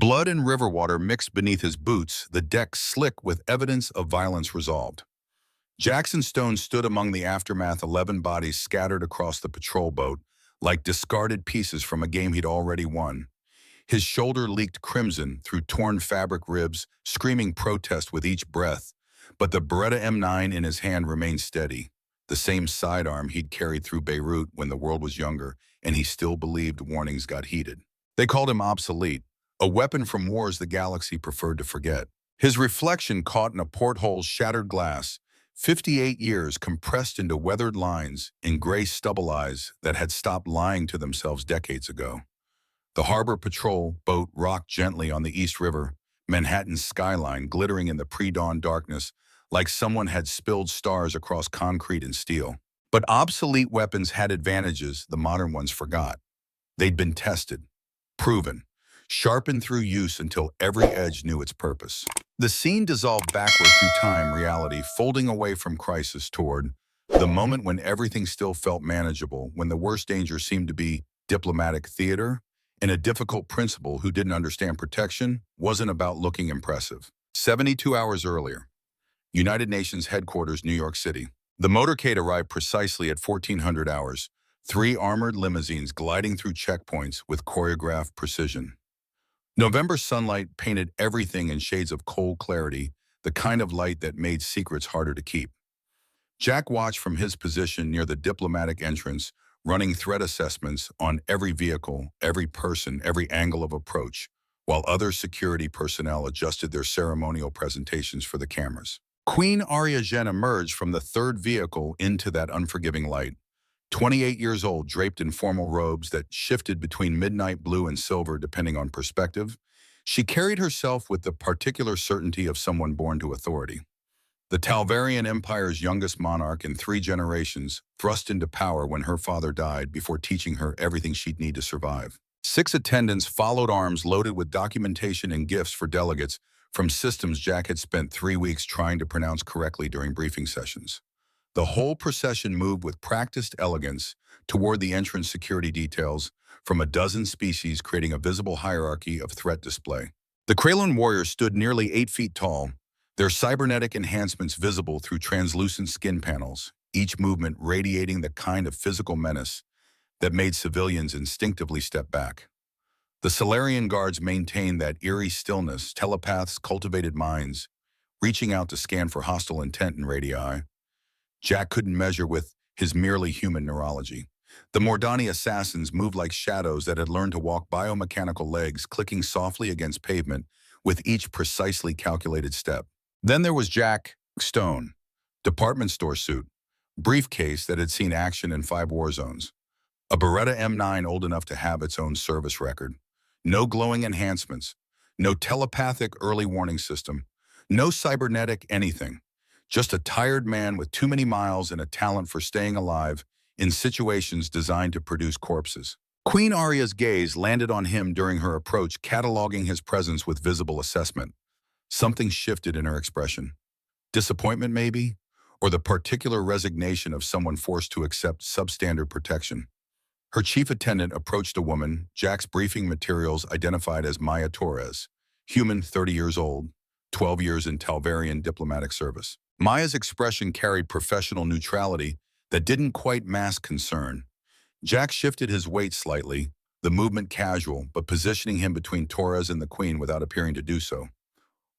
Blood and river water mixed beneath his boots, the deck slick with evidence of violence resolved. Jackson Stone stood among the aftermath, 11 bodies scattered across the patrol boat, like discarded pieces from a game he'd already won. His shoulder leaked crimson through torn fabric ribs, screaming protest with each breath. But the Beretta M9 in his hand remained steady, the same sidearm he'd carried through Beirut when the world was younger, and he still believed warnings got heeded. They called him obsolete, a weapon from wars the galaxy preferred to forget. His reflection caught in a porthole's shattered glass, 58 years compressed into weathered lines in gray stubble eyes that had stopped lying to themselves decades ago. The harbor patrol boat rocked gently on the East River, Manhattan's skyline glittering in the pre-dawn darkness like someone had spilled stars across concrete and steel. But obsolete weapons had advantages the modern ones forgot. They'd been tested, proven, sharpened through use until every edge knew its purpose. The scene dissolved backward through time, reality, folding away from crisis toward the moment when everything still felt manageable, when the worst danger seemed to be diplomatic theater, and a difficult principal who didn't understand protection wasn't about looking impressive. 72 hours earlier, United Nations headquarters, New York City. The motorcade arrived precisely at 1400 hours, 3 armored limousines gliding through checkpoints with choreographed precision. November sunlight painted everything in shades of cold clarity, the kind of light that made secrets harder to keep. Jack watched from his position near the diplomatic entrance, running threat assessments on every vehicle, every person, every angle of approach, while other security personnel adjusted their ceremonial presentations for the cameras. Queen Aria Jen emerged from the third vehicle into that unforgiving light. 28 years old, draped in formal robes that shifted between midnight blue and silver depending on perspective, she carried herself with the particular certainty of someone born to authority. The Talvarian Empire's youngest monarch in 3 generations thrust into power when her father died before teaching her everything she'd need to survive. 6 attendants followed, arms loaded with documentation and gifts for delegates from systems Jack had spent 3 weeks trying to pronounce correctly during briefing sessions. The whole procession moved with practiced elegance toward the entrance security details from a dozen species, creating a visible hierarchy of threat display. The Kralin warriors stood nearly 8 feet tall, their cybernetic enhancements visible through translucent skin panels, each movement radiating the kind of physical menace that made civilians instinctively step back. The Solarian guards maintained that eerie stillness, telepaths cultivated minds, reaching out to scan for hostile intent in radii. Jack couldn't measure with his merely human neurology. The Mordani assassins moved like shadows that had learned to walk biomechanical legs, clicking softly against pavement with each precisely calculated step. Then there was Jack Stone, department store suit, briefcase that had seen action in 5 war zones, a Beretta M9 old enough to have its own service record, no glowing enhancements, no telepathic early warning system, no cybernetic anything. Just a tired man with too many miles and a talent for staying alive in situations designed to produce corpses. Queen Aria's gaze landed on him during her approach, cataloging his presence with visible assessment. Something shifted in her expression. Disappointment, maybe? Or the particular resignation of someone forced to accept substandard protection. Her chief attendant approached a woman Jack's briefing materials identified as Maya Torres, human, 30 years old, 12 years in Talvarian diplomatic service. Maya's expression carried professional neutrality that didn't quite mask concern. Jack shifted his weight slightly, the movement casual, but positioning him between Torres and the Queen without appearing to do so.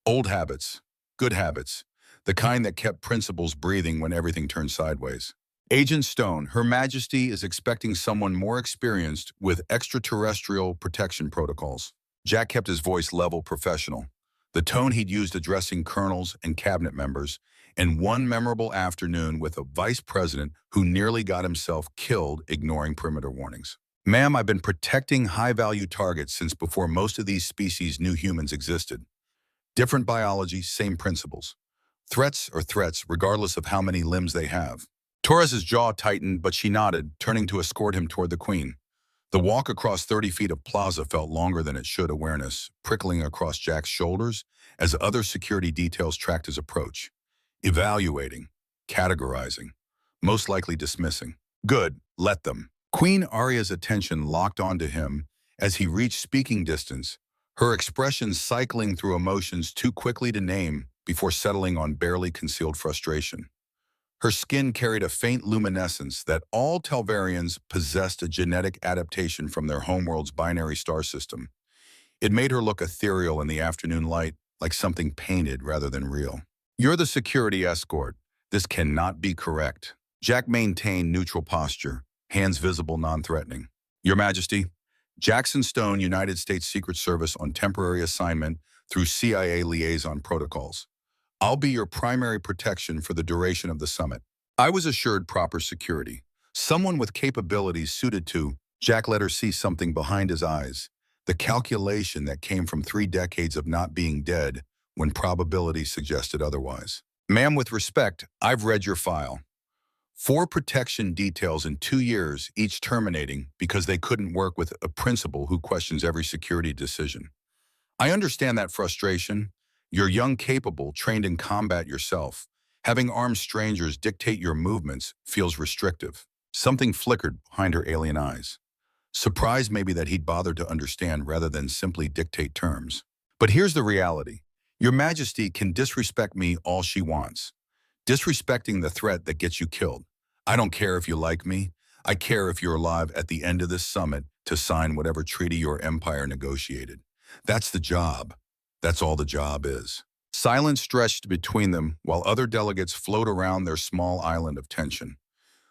Old habits, good habits, the kind that kept principles breathing when everything turned sideways. Agent Stone, Her Majesty is expecting someone more experienced with extraterrestrial protection protocols. Jack kept his voice level, professional, the tone he'd used addressing colonels and cabinet members, and one memorable afternoon with a vice president who nearly got himself killed ignoring perimeter warnings. Ma'am, I've been protecting high-value targets since before most of these species knew humans existed. Different biology, same principles. Threats are threats regardless of how many limbs they have. Torres's jaw tightened, but she nodded, turning to escort him toward the Queen. The walk across 30 feet of plaza felt longer than it should, awareness prickling across Jack's shoulders as other security details tracked his approach. Evaluating, categorizing, most likely dismissing. Good, let them. Queen Aria's attention locked onto him as he reached speaking distance, her expression cycling through emotions too quickly to name before settling on barely concealed frustration. Her skin carried a faint luminescence that all Telvarians possessed a genetic adaptation from their homeworld's binary star system. It made her look ethereal in the afternoon light, like something painted rather than real. "You're the security escort. This cannot be correct." Jack maintained neutral posture, hands visible, non-threatening. "Your Majesty, Jackson Stone, United States Secret Service on temporary assignment through CIA liaison protocols. I'll be your primary protection for the duration of the summit." I was assured proper security. Someone with capabilities suited to. Jack let her see something behind his eyes. The calculation that came from 3 decades of not being dead when probability suggested otherwise. "Ma'am, with respect, I've read your file. 4 protection details in 2 years, each terminating because they couldn't work with a principal who questions every security decision. I understand that frustration. You're young, capable, trained in combat yourself. Having armed strangers dictate your movements feels restrictive." Something flickered behind her alien eyes. Surprised maybe that he'd bothered to understand rather than simply dictate terms. "But here's the reality. Your Majesty can disrespect me all she wants. Disrespecting the threat that gets you killed. I don't care if you like me. I care if you're alive at the end of this summit to sign whatever treaty your empire negotiated. That's the job. That's all the job is." Silence stretched between them while other delegates flowed around their small island of tension.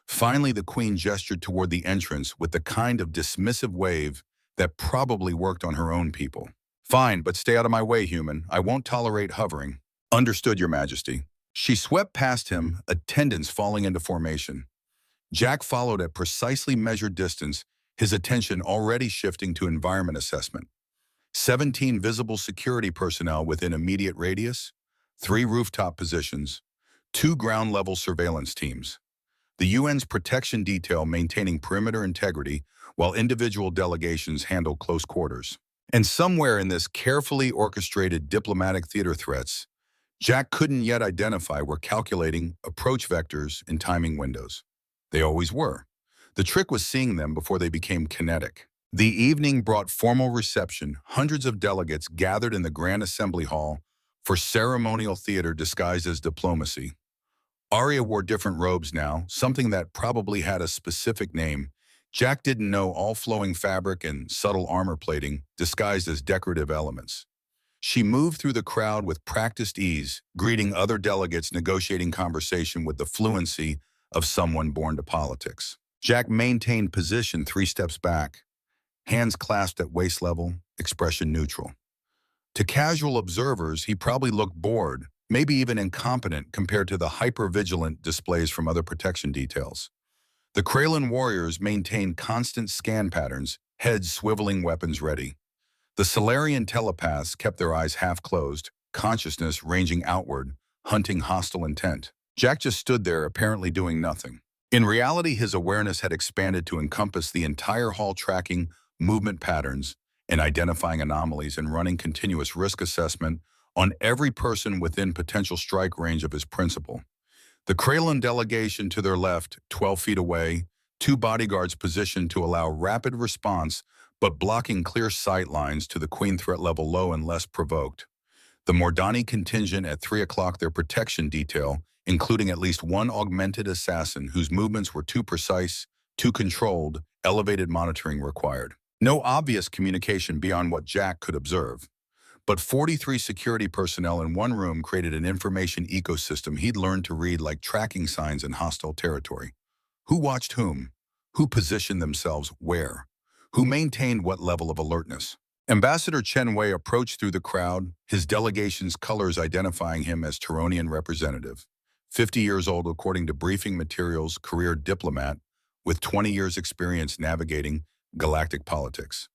Finally, the Queen gestured toward the entrance with the kind of dismissive wave that probably worked on her own people. "Fine, but stay out of my way, human. I won't tolerate hovering." "Understood, Your Majesty." She swept past him, attendants falling into formation. Jack followed at precisely measured distance, his attention already shifting to environment assessment. 17 visible security personnel within immediate radius, 3 rooftop positions, 2 ground-level surveillance teams. The UN's protection detail maintaining perimeter integrity while individual delegations handle close quarters. And somewhere in this carefully orchestrated diplomatic theater threats, Jack couldn't yet identify were calculating approach vectors and timing windows. They always were. The trick was seeing them before they became kinetic. The evening brought formal reception. Hundreds of delegates gathered in the Grand Assembly Hall for ceremonial theater disguised as diplomacy. Arya wore different robes now, something that probably had a specific name. Jack didn't know all flowing fabric and subtle armor plating disguised as decorative elements. She moved through the crowd with practiced ease, greeting other delegates, negotiating conversation with the fluency of someone born to politics. Jack maintained position 3 steps back, hands clasped at waist level, expression neutral. To casual observers, he probably looked bored, maybe even incompetent compared to the hyper-vigilant displays from other protection details. The Kralin warriors maintained constant scan patterns, heads swiveling, weapons ready. The Solarian telepaths kept their eyes half closed, consciousness ranging outward, hunting hostile intent. Jack just stood there, apparently doing nothing. In reality, his awareness had expanded to encompass the entire hall, tracking movement patterns and identifying anomalies and running continuous risk assessment on every person within potential strike range of his principal. The Kralin delegation to their left, 12 feet away, 2 bodyguards positioned to allow rapid response, but blocking clear sight lines to the Queen, threat level low and less provoked. The Mordani contingent at 3 o'clock, their protection detail, including at least 1 augmented assassin whose movements were too precise, too controlled, elevated monitoring required. No obvious communication beyond what Jack could observe. But 43 security personnel in one room created an information ecosystem he'd learned to read like tracking signs in hostile territory. Who watched whom? Who positioned themselves where? Who maintained what level of alertness? Ambassador Chen Wei approached through the crowd, his delegation's colors identifying him as Turonian representative. 50 years old according to briefing materials, career diplomat, with 20 years experience navigating galactic politics.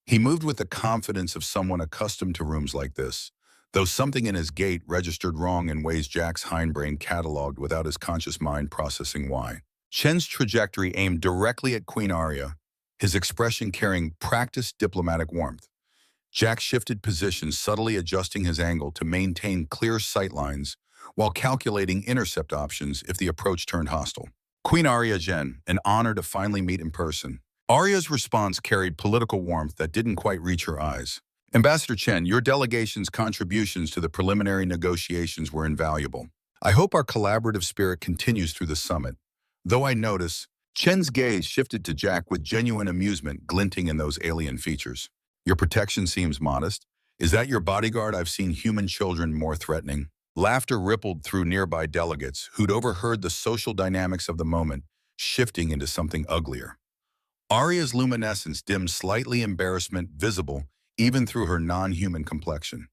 He moved with the confidence of someone accustomed to rooms like this, though something in his gait registered wrong in ways Jack's hindbrain cataloged without his conscious mind processing why. Chen's trajectory aimed directly at Queen Arya, his expression carrying practiced diplomatic warmth. Jack shifted positions, subtly adjusting his angle to maintain clear sight lines while calculating intercept options if the approach turned hostile. Queen Arya Jen, an honor to finally meet in person. Arya's response carried political warmth that didn't quite reach her eyes. Ambassador Chen, your delegation's contributions to the preliminary negotiations were invaluable. I hope our collaborative spirit continues through the summit. Though I notice, Chen's gaze shifted to Jack with genuine amusement glinting in those alien features. Your protection seems modest. Is that your bodyguard? I've seen human children more threatening. Laughter rippled through nearby delegates who'd overheard the social dynamics of the moment shifting into something uglier. Arya's luminescence dimmed slightly, embarrassment visible even through her non-human complexion.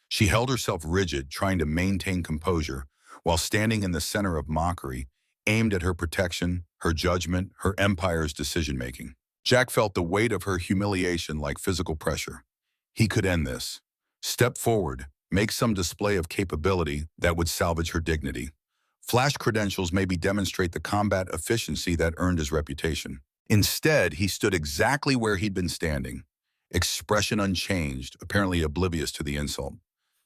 She held herself rigid, trying to maintain composure, while standing in the center of mockery, aimed at her protection, her judgment, her empire's decision-making. Jack felt the weight of her humiliation like physical pressure. He could end this. Step forward, make some display of capability that would salvage her dignity. Flash credentials maybe demonstrate the combat efficiency that earned his reputation. Instead, he stood exactly where he'd been standing, expression unchanged, apparently oblivious to the insult.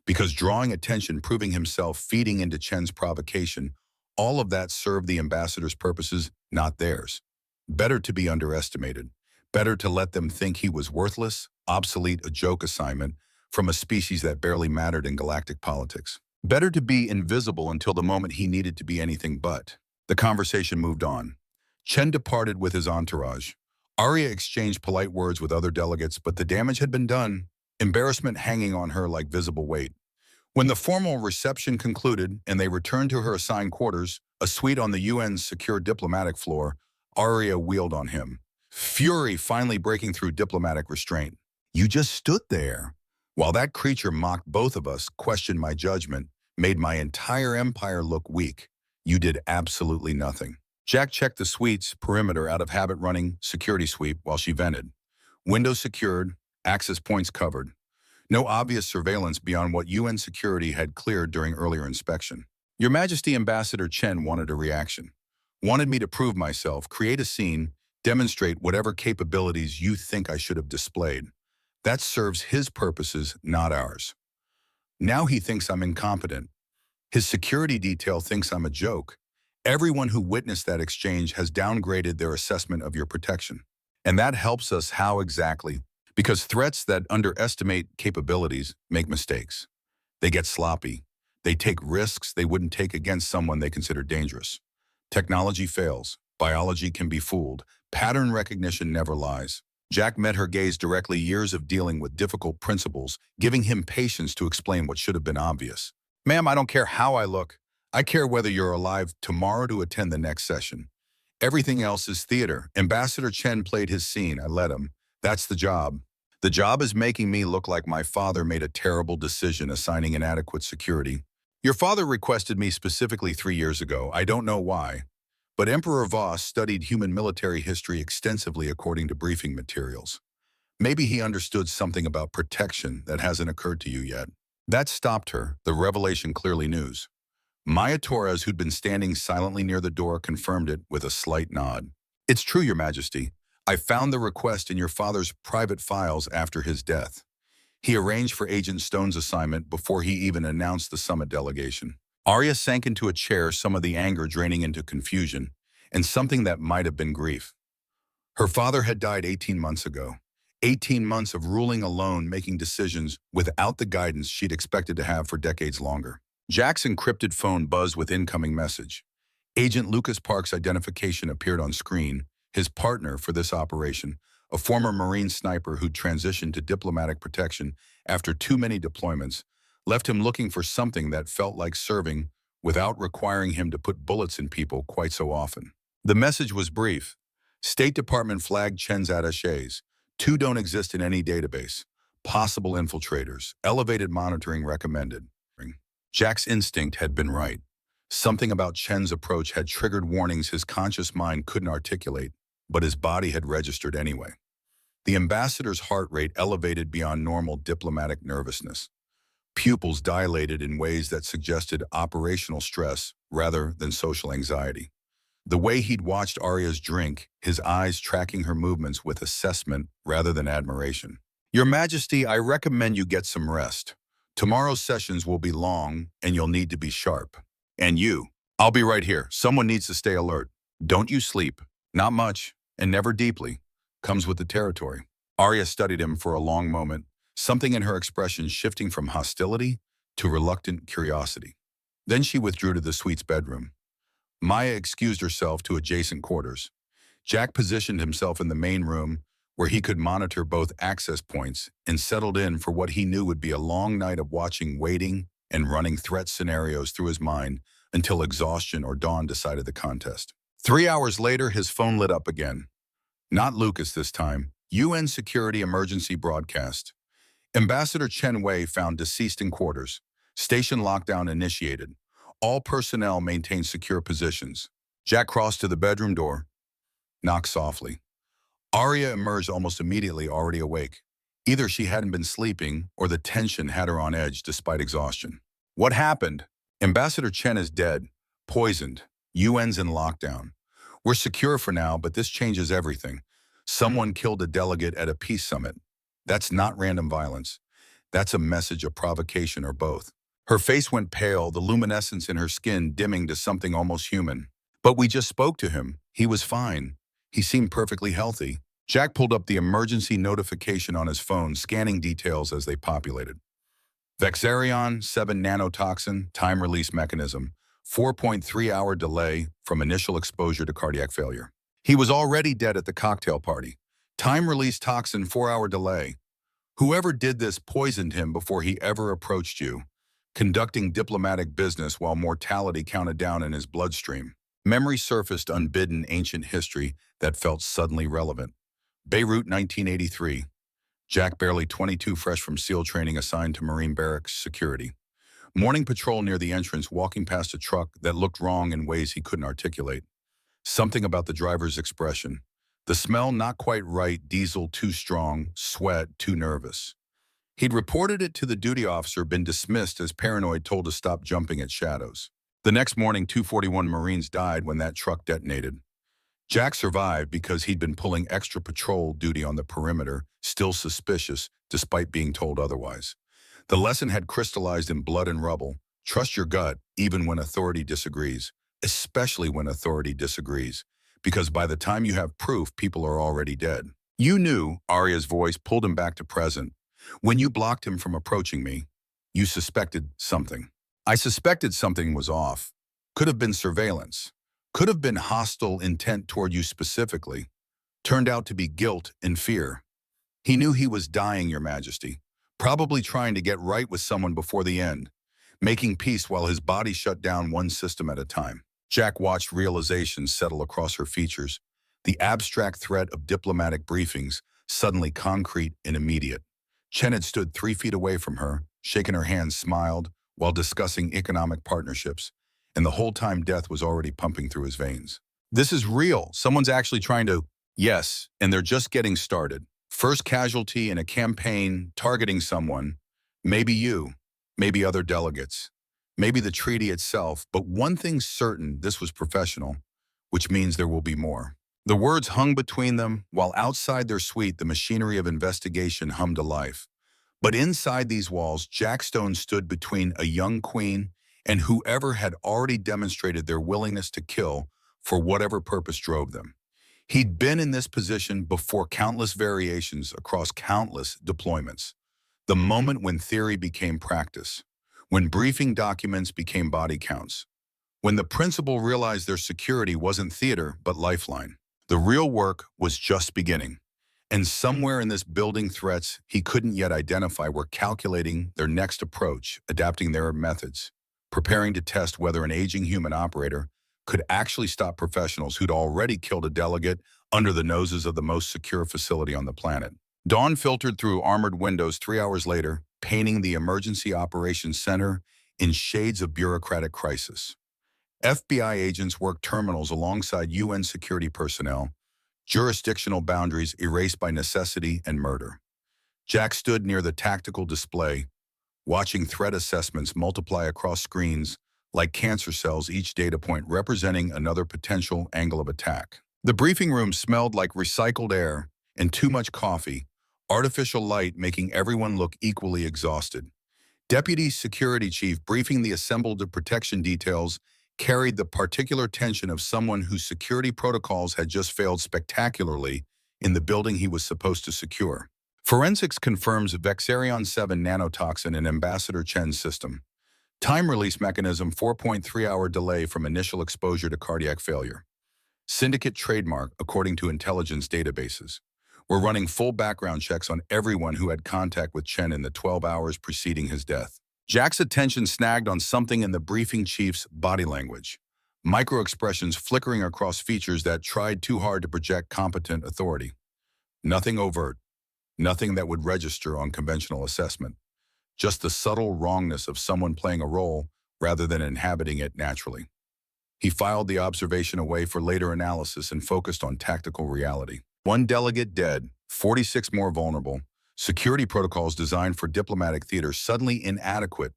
Because drawing attention, proving himself, feeding into Chen's provocation, all of that served the ambassador's purposes, not theirs. Better to be underestimated. Better to let them think he was worthless, obsolete, a joke assignment from a species that barely mattered in galactic politics. Better to be invisible until the moment he needed to be anything but. The conversation moved on. Chen departed with his entourage. Arya exchanged polite words with other delegates, but the damage had been done, embarrassment hanging on her like visible weight. When the formal reception concluded and they returned to her assigned quarters, a suite on the UN's secure diplomatic floor, Arya wheeled on him, fury finally breaking through diplomatic restraint. You just stood there. While that creature mocked both of us, questioned my judgment, made my entire empire look weak, you did absolutely nothing. Jack checked the suite's perimeter out of habit, running security sweep while she vented. Windows secured, access points covered. No obvious surveillance beyond what UN security had cleared during earlier inspection. Your Majesty, Ambassador Chen wanted a reaction. Wanted me to prove myself, create a scene, demonstrate whatever capabilities you think I should have displayed. That serves his purposes, not ours. Now he thinks I'm incompetent. His security detail thinks I'm a joke. Everyone who witnessed that exchange has downgraded their assessment of your protection. And that helps us how exactly? Because threats that underestimate capabilities make mistakes. They get sloppy. They take risks they wouldn't take against someone they consider dangerous. Technology fails. Biology can be fooled. Pattern recognition never lies. Jack met her gaze directly, years of dealing with difficult principles, giving him patience to explain what should have been obvious. Ma'am, I don't care how I look. I care whether you're alive tomorrow to attend the next session. Everything else is theater. Ambassador Chen played his scene. I let him. That's the job. The job is making me look like my father made a terrible decision assigning inadequate security. Your father requested me specifically 3 years ago. I don't know why. But Emperor Voss studied human military history extensively according to briefing materials. Maybe he understood something about protection that hasn't occurred to you yet. That stopped her, the revelation clearly news. Maya Torres, who'd been standing silently near the door, confirmed it with a slight nod. It's true, Your Majesty. I found the request in your father's private files after his death. He arranged for Agent Stone's assignment before he even announced the summit delegation. Arya sank into a chair, some of the anger draining into confusion, and something that might have been grief. Her father had died 18 months ago. 18 months of ruling alone, making decisions without the guidance she'd expected to have for decades longer. Jack's encrypted phone buzzed with incoming message. Agent Lucas Park's identification appeared on screen, his partner for this operation, a former Marine sniper who'd transitioned to diplomatic protection after too many deployments, left him looking for something that felt like serving without requiring him to put bullets in people quite so often. The message was brief. State Department flagged Chen's attachés. 2 don't exist in any database. Possible infiltrators. Elevated monitoring recommended. Jack's instinct had been right. Something about Chen's approach had triggered warnings his conscious mind couldn't articulate, but his body had registered anyway. The ambassador's heart rate elevated beyond normal diplomatic nervousness. Pupils dilated in ways that suggested operational stress rather than social anxiety. The way he'd watched Arya's drink, his eyes tracking her movements with assessment rather than admiration. Your Majesty, I recommend you get some rest. Tomorrow's sessions will be long, and you'll need to be sharp. And you, I'll be right here. Someone needs to stay alert. Don't you sleep. Not much, and never deeply. Comes with the territory. Arya studied him for a long moment, something in her expression shifting from hostility to reluctant curiosity. Then she withdrew to the suite's bedroom. Maya excused herself to adjacent quarters. Jack positioned himself in the main room where he could monitor both access points and settled in for what he knew would be a long night of watching, waiting, and running threat scenarios through his mind until exhaustion or dawn decided the contest. 3 hours later, his phone lit up again. Not Lucas this time. UN Security Emergency Broadcast. Ambassador Chen Wei found deceased in quarters. Station lockdown initiated. All personnel maintain secure positions. Jack crossed to the bedroom door, knocked softly. Arya emerged almost immediately, already awake. Either she hadn't been sleeping or the tension had her on edge despite exhaustion. What happened? Ambassador Chen is dead, poisoned. UN's in lockdown. We're secure for now, but this changes everything. Someone killed a delegate at a peace summit. That's not random violence. That's a message of provocation or both. Her face went pale, the luminescence in her skin dimming to something almost human. But we just spoke to him. He was fine. He seemed perfectly healthy. Jack pulled up the emergency notification on his phone, scanning details as they populated. Vexarion 7 nanotoxin, time release mechanism, 4.3-hour delay from initial exposure to cardiac failure. He was already dead at the cocktail party. Time release toxin, 4-hour delay. Whoever did this poisoned him before he ever approached you, conducting diplomatic business while mortality counted down in his bloodstream. Memory surfaced unbidden ancient history that felt suddenly relevant. Beirut, 1983. Jack, barely 22, fresh from SEAL training, assigned to Marine Barracks security. Morning patrol near the entrance, walking past a truck that looked wrong in ways he couldn't articulate. Something about the driver's expression. The smell not quite right, diesel too strong, sweat too nervous. He'd reported it to the duty officer, been dismissed as paranoid, told to stop jumping at shadows. The next morning, 241 Marines died when that truck detonated. Jack survived because he'd been pulling extra patrol duty on the perimeter, still suspicious despite being told otherwise. The lesson had crystallized in blood and rubble. Trust your gut even when authority disagrees, especially when authority disagrees, because by the time you have proof, people are already dead. You knew, Arya's voice pulled him back to present. When you blocked him from approaching me, you suspected something. I suspected something was off. Could have been surveillance. Could have been hostile intent toward you specifically. Turned out to be guilt and fear. He knew he was dying, Your Majesty, probably trying to get right with someone before the end, making peace while his body shut down one system at a time. Jack watched realization settle across her features, the abstract threat of diplomatic briefings suddenly concrete and immediate. Chen had stood 3 feet away from her, shaken her hand, smiled, while discussing economic partnerships, and the whole time death was already pumping through his veins. This is real. Someone's actually trying to... Yes, and they're just getting started. First casualty in a campaign targeting someone. Maybe you, maybe other delegates, maybe the treaty itself, but one thing's certain, this was professional, which means there will be more. The words hung between them, while outside their suite the machinery of investigation hummed to life. But inside these walls, Jack Stone stood between a young queen and whoever had already demonstrated their willingness to kill for whatever purpose drove them. He'd been in this position before, countless variations across countless deployments. The moment when theory became practice, when briefing documents became body counts, when the principal realized their security wasn't theater but lifeline. The real work was just beginning. And somewhere in this building, threats he couldn't yet identify were calculating their next approach, adapting their methods, preparing to test whether an aging human operator could actually stop professionals who'd already killed a delegate under the noses of the most secure facility on the planet. Dawn filtered through armored windows 3 hours later, painting the Emergency Operations Center in shades of bureaucratic crisis. FBI agents worked terminals alongside UN security personnel, jurisdictional boundaries erased by necessity and murder. Jack stood near the tactical display, watching threat assessments multiply across screens like cancer cells, each data point representing another potential angle of attack. The briefing room smelled like recycled air and too much coffee, artificial light making everyone look equally exhausted. Deputy Security Chief briefing the assembled protection details carried the particular tension of someone whose security protocols had just failed spectacularly in the building he was supposed to secure. Forensics confirms Vexarion 7 nanotoxin in Ambassador Chen's system. Time release mechanism 4.3-hour delay from initial exposure to cardiac failure. Syndicate trademark according to intelligence databases. We're running full background checks on everyone who had contact with Chen in the 12 hours preceding his death. Jack's attention snagged on something in the briefing chief's body language. Micro-expressions flickering across features that tried too hard to project competent authority. Nothing overt. Nothing that would register on conventional assessment. Just the subtle wrongness of someone playing a role rather than inhabiting it naturally. He filed the observation away for later analysis and focused on tactical reality. One delegate dead, 46 more vulnerable, security protocols designed for diplomatic theater suddenly inadequate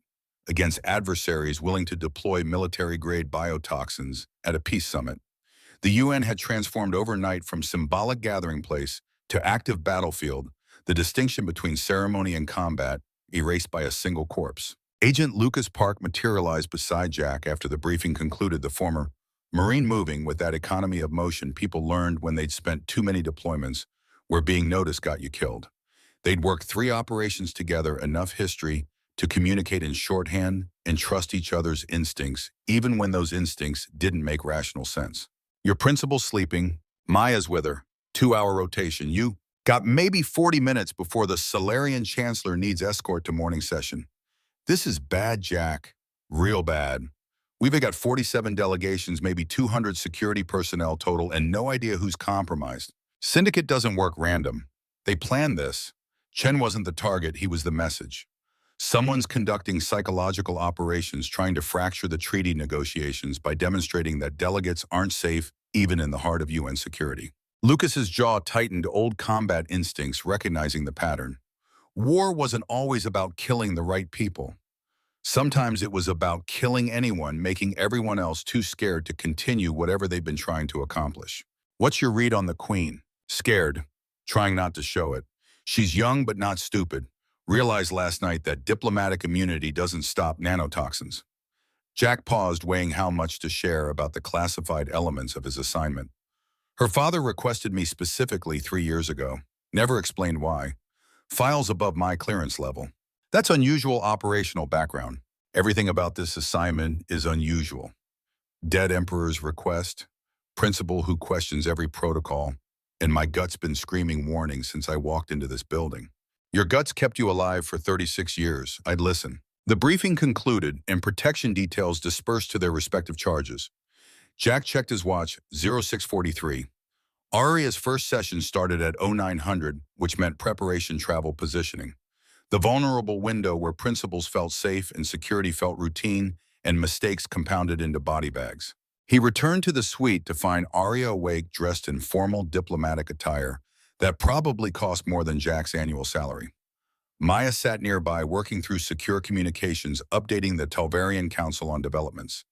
against adversaries willing to deploy military-grade biotoxins at a peace summit. The UN had transformed overnight from symbolic gathering place to active battlefield, the distinction between ceremony and combat erased by a single corpse. Agent Lucas Park materialized beside Jack after the briefing concluded, the former Marine moving with that economy of motion people learned when they'd spent too many deployments where being noticed got you killed. They'd worked 3 operations together, enough history to communicate in shorthand and trust each other's instincts, even when those instincts didn't make rational sense. Your principal's sleeping, Maya's with her, 2-hour rotation. You got maybe 40 minutes before the Solarian Chancellor needs escort to morning session. This is bad, Jack. Real bad. We've got 47 delegations, maybe 200 security personnel total, and no idea who's compromised. Syndicate doesn't work random. They planned this. Chen wasn't the target, he was the message. Someone's conducting psychological operations trying to fracture the treaty negotiations by demonstrating that delegates aren't safe even in the heart of UN security. Lucas's jaw tightened, old combat instincts recognizing the pattern. War wasn't always about killing the right people. Sometimes it was about killing anyone, making everyone else too scared to continue whatever they've been trying to accomplish. What's your read on the Queen? Scared, trying not to show it. She's young but not stupid. Realized last night that diplomatic immunity doesn't stop nanotoxins. Jack paused, weighing how much to share about the classified elements of his assignment. Her father requested me specifically 3 years ago. Never explained why. Files above my clearance level. That's unusual operational background. Everything about this assignment is unusual. Dead Emperor's request, principal who questions every protocol, and my gut's been screaming warning since I walked into this building. Your guts kept you alive for 36 years. I'd listen. The briefing concluded, and protection details dispersed to their respective charges. Jack checked his watch, 0643. Aria's first session started at 0900, which meant preparation travel positioning. The vulnerable window where principals felt safe and security felt routine and mistakes compounded into body bags. He returned to the suite to find Aria awake, dressed in formal diplomatic attire that probably cost more than Jack's annual salary. Maya sat nearby, working through secure communications, updating the Talvarian Council on developments.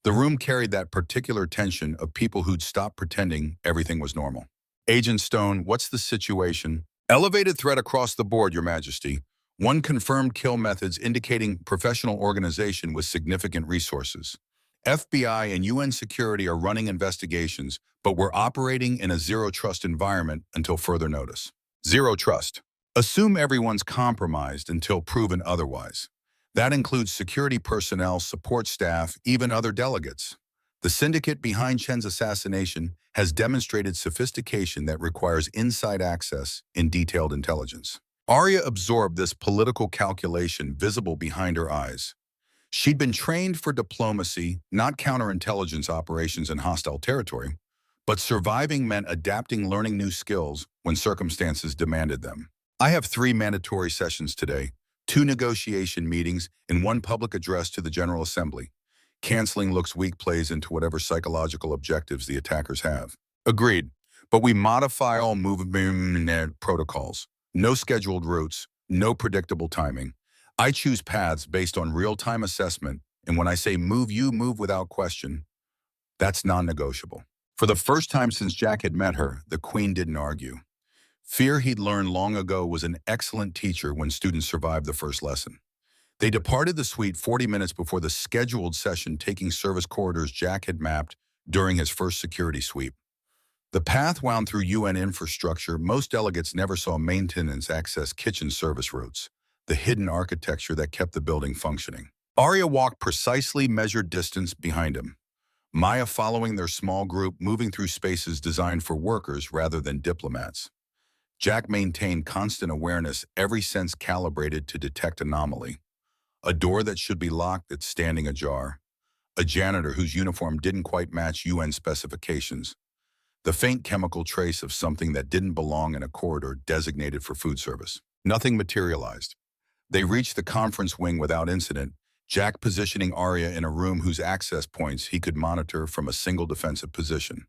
The room carried that particular tension of people who'd stopped pretending everything was normal. Agent Stone, what's the situation? Elevated threat across the board, Your Majesty. 1 confirmed kill methods indicating professional organization with significant resources. FBI and UN security are running investigations, but we're operating in a zero-trust environment until further notice. Zero trust. Assume everyone's compromised until proven otherwise. That includes security personnel, support staff, even other delegates. The syndicate behind Chen's assassination has demonstrated sophistication that requires inside access and detailed intelligence. Arya absorbed this political calculation visible behind her eyes. She'd been trained for diplomacy, not counterintelligence operations in hostile territory, but surviving meant adapting, learning new skills when circumstances demanded them. I have 3 mandatory sessions today, 2 negotiation meetings, and 1 public address to the General Assembly. Canceling looks weak plays into whatever psychological objectives the attackers have. Agreed, but we modify all movement protocols. No scheduled routes, no predictable timing. I choose paths based on real-time assessment, and when I say move, you move without question. That's non-negotiable. For the first time since Jack had met her, the Queen didn't argue. Fear he'd learned long ago was an excellent teacher when students survived the first lesson. They departed the suite 40 minutes before the scheduled session, taking service corridors Jack had mapped during his first security sweep. The path wound through UN infrastructure. Most delegates never saw maintenance access kitchen service routes, the hidden architecture that kept the building functioning. Arya walked precisely measured distance behind him, Maya following their small group, moving through spaces designed for workers rather than diplomats. Jack maintained constant awareness, every sense calibrated to detect anomaly. A door that should be locked that's standing ajar. A janitor whose uniform didn't quite match UN specifications. The faint chemical trace of something that didn't belong in a corridor designated for food service. Nothing materialized. They reached the conference wing without incident, Jack positioning Arya in a room whose access points he could monitor from a single defensive position.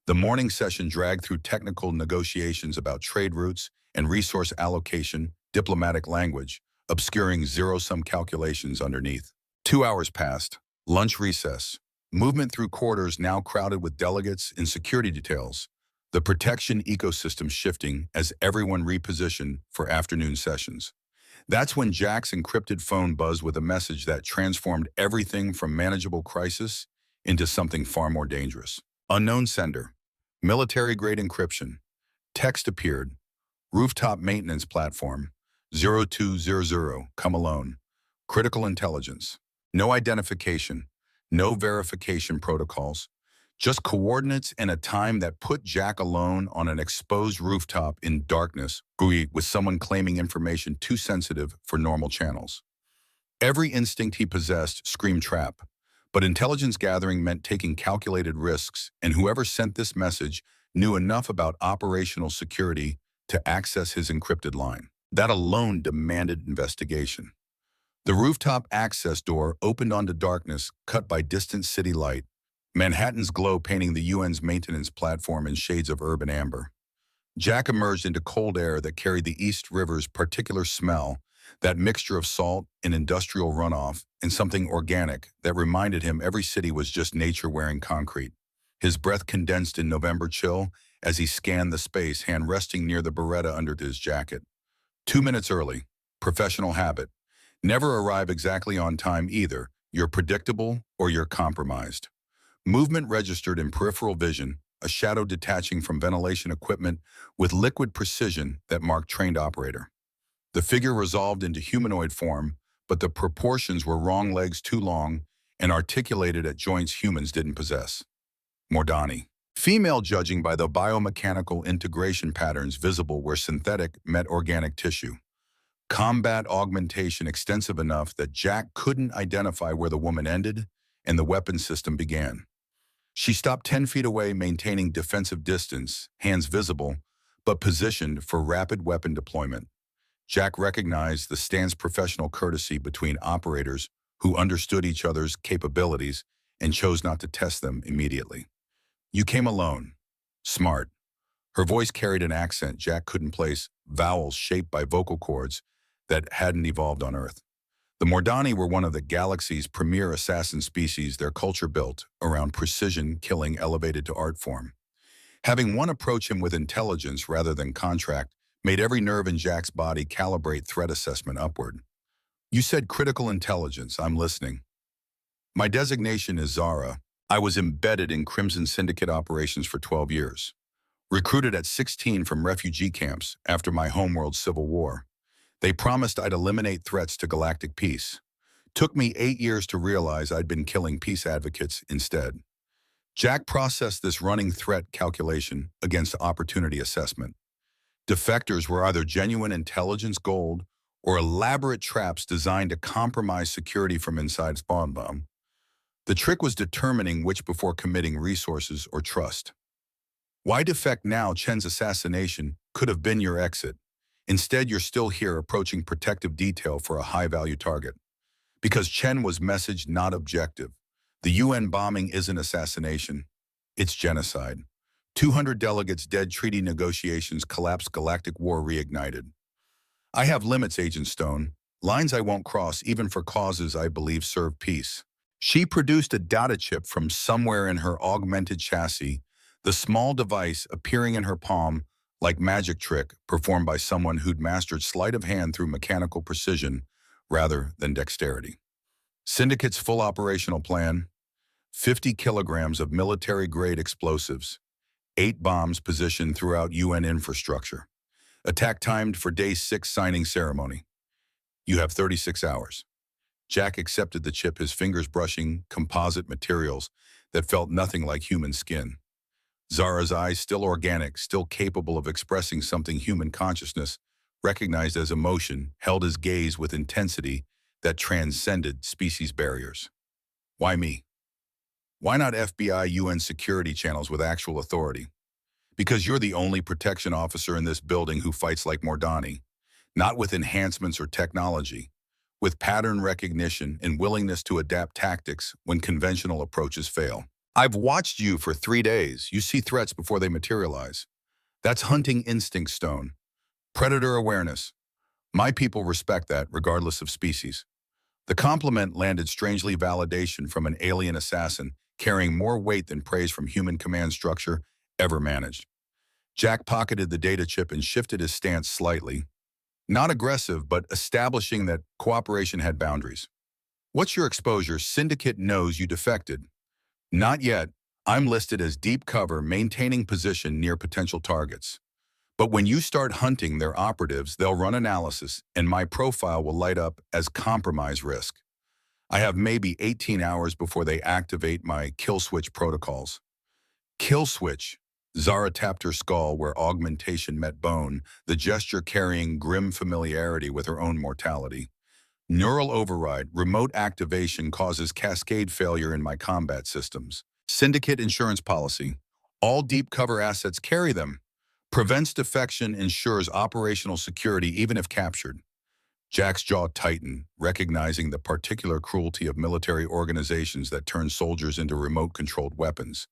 The morning session dragged through technical negotiations about trade routes and resource allocation, diplomatic language, obscuring zero-sum calculations underneath. 2 hours passed. Lunch recess. Movement through corridors now crowded with delegates and security details. The protection ecosystem shifting as everyone repositioned for afternoon sessions. That's when Jack's encrypted phone buzzed with a message that transformed everything from manageable crisis into something far more dangerous. Unknown sender. Military-grade encryption. Text appeared. Rooftop maintenance platform. 0200, come alone. Critical intelligence. No identification. No verification protocols. Just coordinates and a time that put Jack alone on an exposed rooftop in darkness, with someone claiming information too sensitive for normal channels. Every instinct he possessed screamed trap, but intelligence gathering meant taking calculated risks, and whoever sent this message knew enough about operational security to access his encrypted line. That alone demanded investigation. The rooftop access door opened onto darkness cut by distant city light, Manhattan's glow painting the UN's maintenance platform in shades of urban amber. Jack emerged into cold air that carried the East River's particular smell, that mixture of salt and industrial runoff, and something organic that reminded him every city was just nature wearing concrete. His breath condensed in November chill as he scanned the space, hand resting near the Beretta under his jacket. 2 minutes early. Professional habit. Never arrive exactly on time either. You're predictable or you're compromised. Movement registered in peripheral vision, a shadow detaching from ventilation equipment with liquid precision that marked trained operator. The figure resolved into humanoid form, but the proportions were wrong, legs too long and articulated at joints humans didn't possess. Mordani. Female, judging by the biomechanical integration patterns visible where synthetic met organic tissue. Combat augmentation extensive enough that Jack couldn't identify where the woman ended and the weapon system began. She stopped 10 feet away, maintaining defensive distance, hands visible, but positioned for rapid weapon deployment. Jack recognized the stance professional courtesy between operators who understood each other's capabilities and chose not to test them immediately. You came alone. Smart. Her voice carried an accent Jack couldn't place, vowels shaped by vocal cords that hadn't evolved on Earth. The Mordani were one of the galaxy's premier assassin species, their culture built around precision killing elevated to art form. Having one approach him with intelligence rather than contract made every nerve in Jack's body calibrate threat assessment upward. You said critical intelligence, I'm listening. My designation is Zara. I was embedded in Crimson Syndicate operations for 12 years. Recruited at 16 from refugee camps after my homeworld civil war. They promised I'd eliminate threats to galactic peace. Took me 8 years to realize I'd been killing peace advocates instead. Jack processed this running threat calculation against opportunity assessment. Defectors were either genuine intelligence gold or elaborate traps designed to compromise security from inside spawn bomb. The trick was determining which before committing resources or trust. Why defect now? Chen's assassination could have been your exit. Instead, you're still here approaching protective detail for a high-value target. Because Chen was message, not objective. The UN bombing isn't assassination. It's genocide. 200 delegates dead, treaty negotiations collapsed, galactic war reignited. I have limits, Agent Stone. Lines I won't cross even for causes I believe serve peace. She produced a data chip from somewhere in her augmented chassis, the small device appearing in her palm like magic trick performed by someone who'd mastered sleight of hand through mechanical precision rather than dexterity. Syndicate's full operational plan: 50 kilograms of military-grade explosives, 8 bombs positioned throughout UN infrastructure. Attack timed for day 6 signing ceremony. You have 36 hours. Jack accepted the chip, his fingers brushing composite materials that felt nothing like human skin. Zara's eyes, still organic, still capable of expressing something human consciousness, recognized as emotion, held his gaze with intensity that transcended species barriers. Why me? Why not FBI UN security channels with actual authority? Because you're the only protection officer in this building who fights like Mordani, not with enhancements or technology, with pattern recognition and willingness to adapt tactics when conventional approaches fail. I've watched you for 3 days. You see threats before they materialize. That's hunting instinct, Stone. Predator awareness. My people respect that, regardless of species. The compliment landed strangely validation from an alien assassin, carrying more weight than praise from human command structure ever managed. Jack pocketed the data chip and shifted his stance slightly. Not aggressive, but establishing that cooperation had boundaries. What's your exposure? Syndicate knows you defected. Not yet. I'm listed as deep cover, maintaining position near potential targets. But when you start hunting their operatives, they'll run analysis, and my profile will light up as compromise risk. I have maybe 18 hours before they activate my kill switch protocols. Kill switch. Zara tapped her skull where augmentation met bone, the gesture carrying grim familiarity with her own mortality. Neural override, remote activation causes cascade failure in my combat systems. Syndicate insurance policy. All deep cover assets carry them. Prevents defection, ensures operational security even if captured. Jack's jaw tightened, recognizing the particular cruelty of military organizations that turn soldiers into remote-controlled weapons.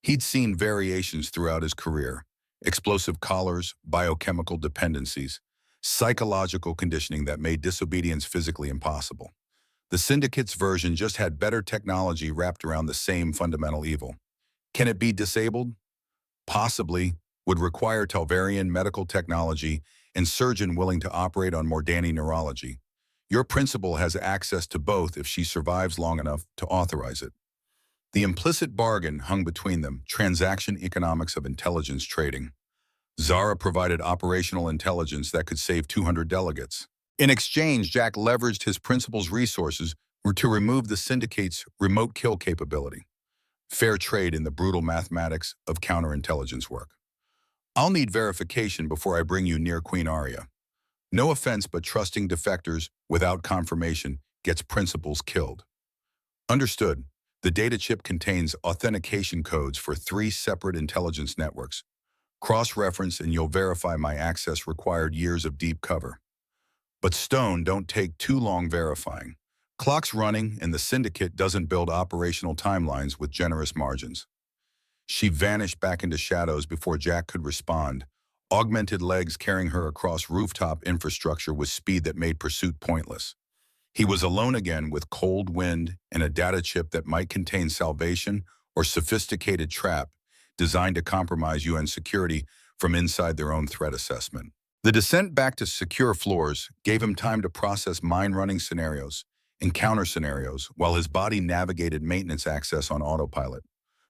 He'd seen variations throughout his career: explosive collars, biochemical dependencies, psychological conditioning that made disobedience physically impossible. The Syndicate's version just had better technology wrapped around the same fundamental evil. Can it be disabled? Possibly. Would require Talvarian medical technology and surgeon willing to operate on Mordani neurology. Your principal has access to both if she survives long enough to authorize it. The implicit bargain hung between them: transaction economics of intelligence trading. Zara provided operational intelligence that could save 200 delegates. In exchange, Jack leveraged his principal's resources to remove the Syndicate's remote kill capability. Fair trade in the brutal mathematics of counterintelligence work. I'll need verification before I bring you near Queen Aria. No offense, but trusting defectors without confirmation gets principals killed. Understood. The data chip contains authentication codes for 3 separate intelligence networks. Cross-reference and you'll verify my access. Required years of deep cover. But Stone, don't take too long verifying. Clock's running and the Syndicate doesn't build operational timelines with generous margins. She vanished back into shadows before Jack could respond, augmented legs carrying her across rooftop infrastructure with speed that made pursuit pointless. He was alone again, with cold wind and a data chip that might contain salvation or sophisticated trap designed to compromise UN security from inside their own threat assessment. The descent back to secure floors gave him time to process mine-running scenarios and counter scenarios while his body navigated maintenance access on autopilot.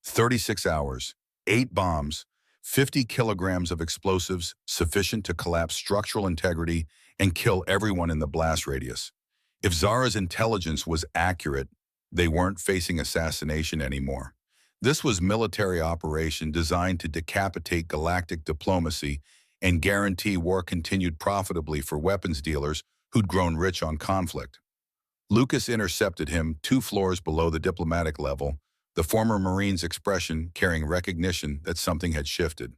36 hours, 8 bombs, 50 kilograms of explosives sufficient to collapse structural integrity and kill everyone in the blast radius. If Zara's intelligence was accurate, they weren't facing assassination anymore. This was military operation designed to decapitate galactic diplomacy and guarantee war continued profitably for weapons dealers who'd grown rich on conflict. Lucas intercepted him 2 floors below the diplomatic level, the former Marine's expression carrying recognition that something had shifted.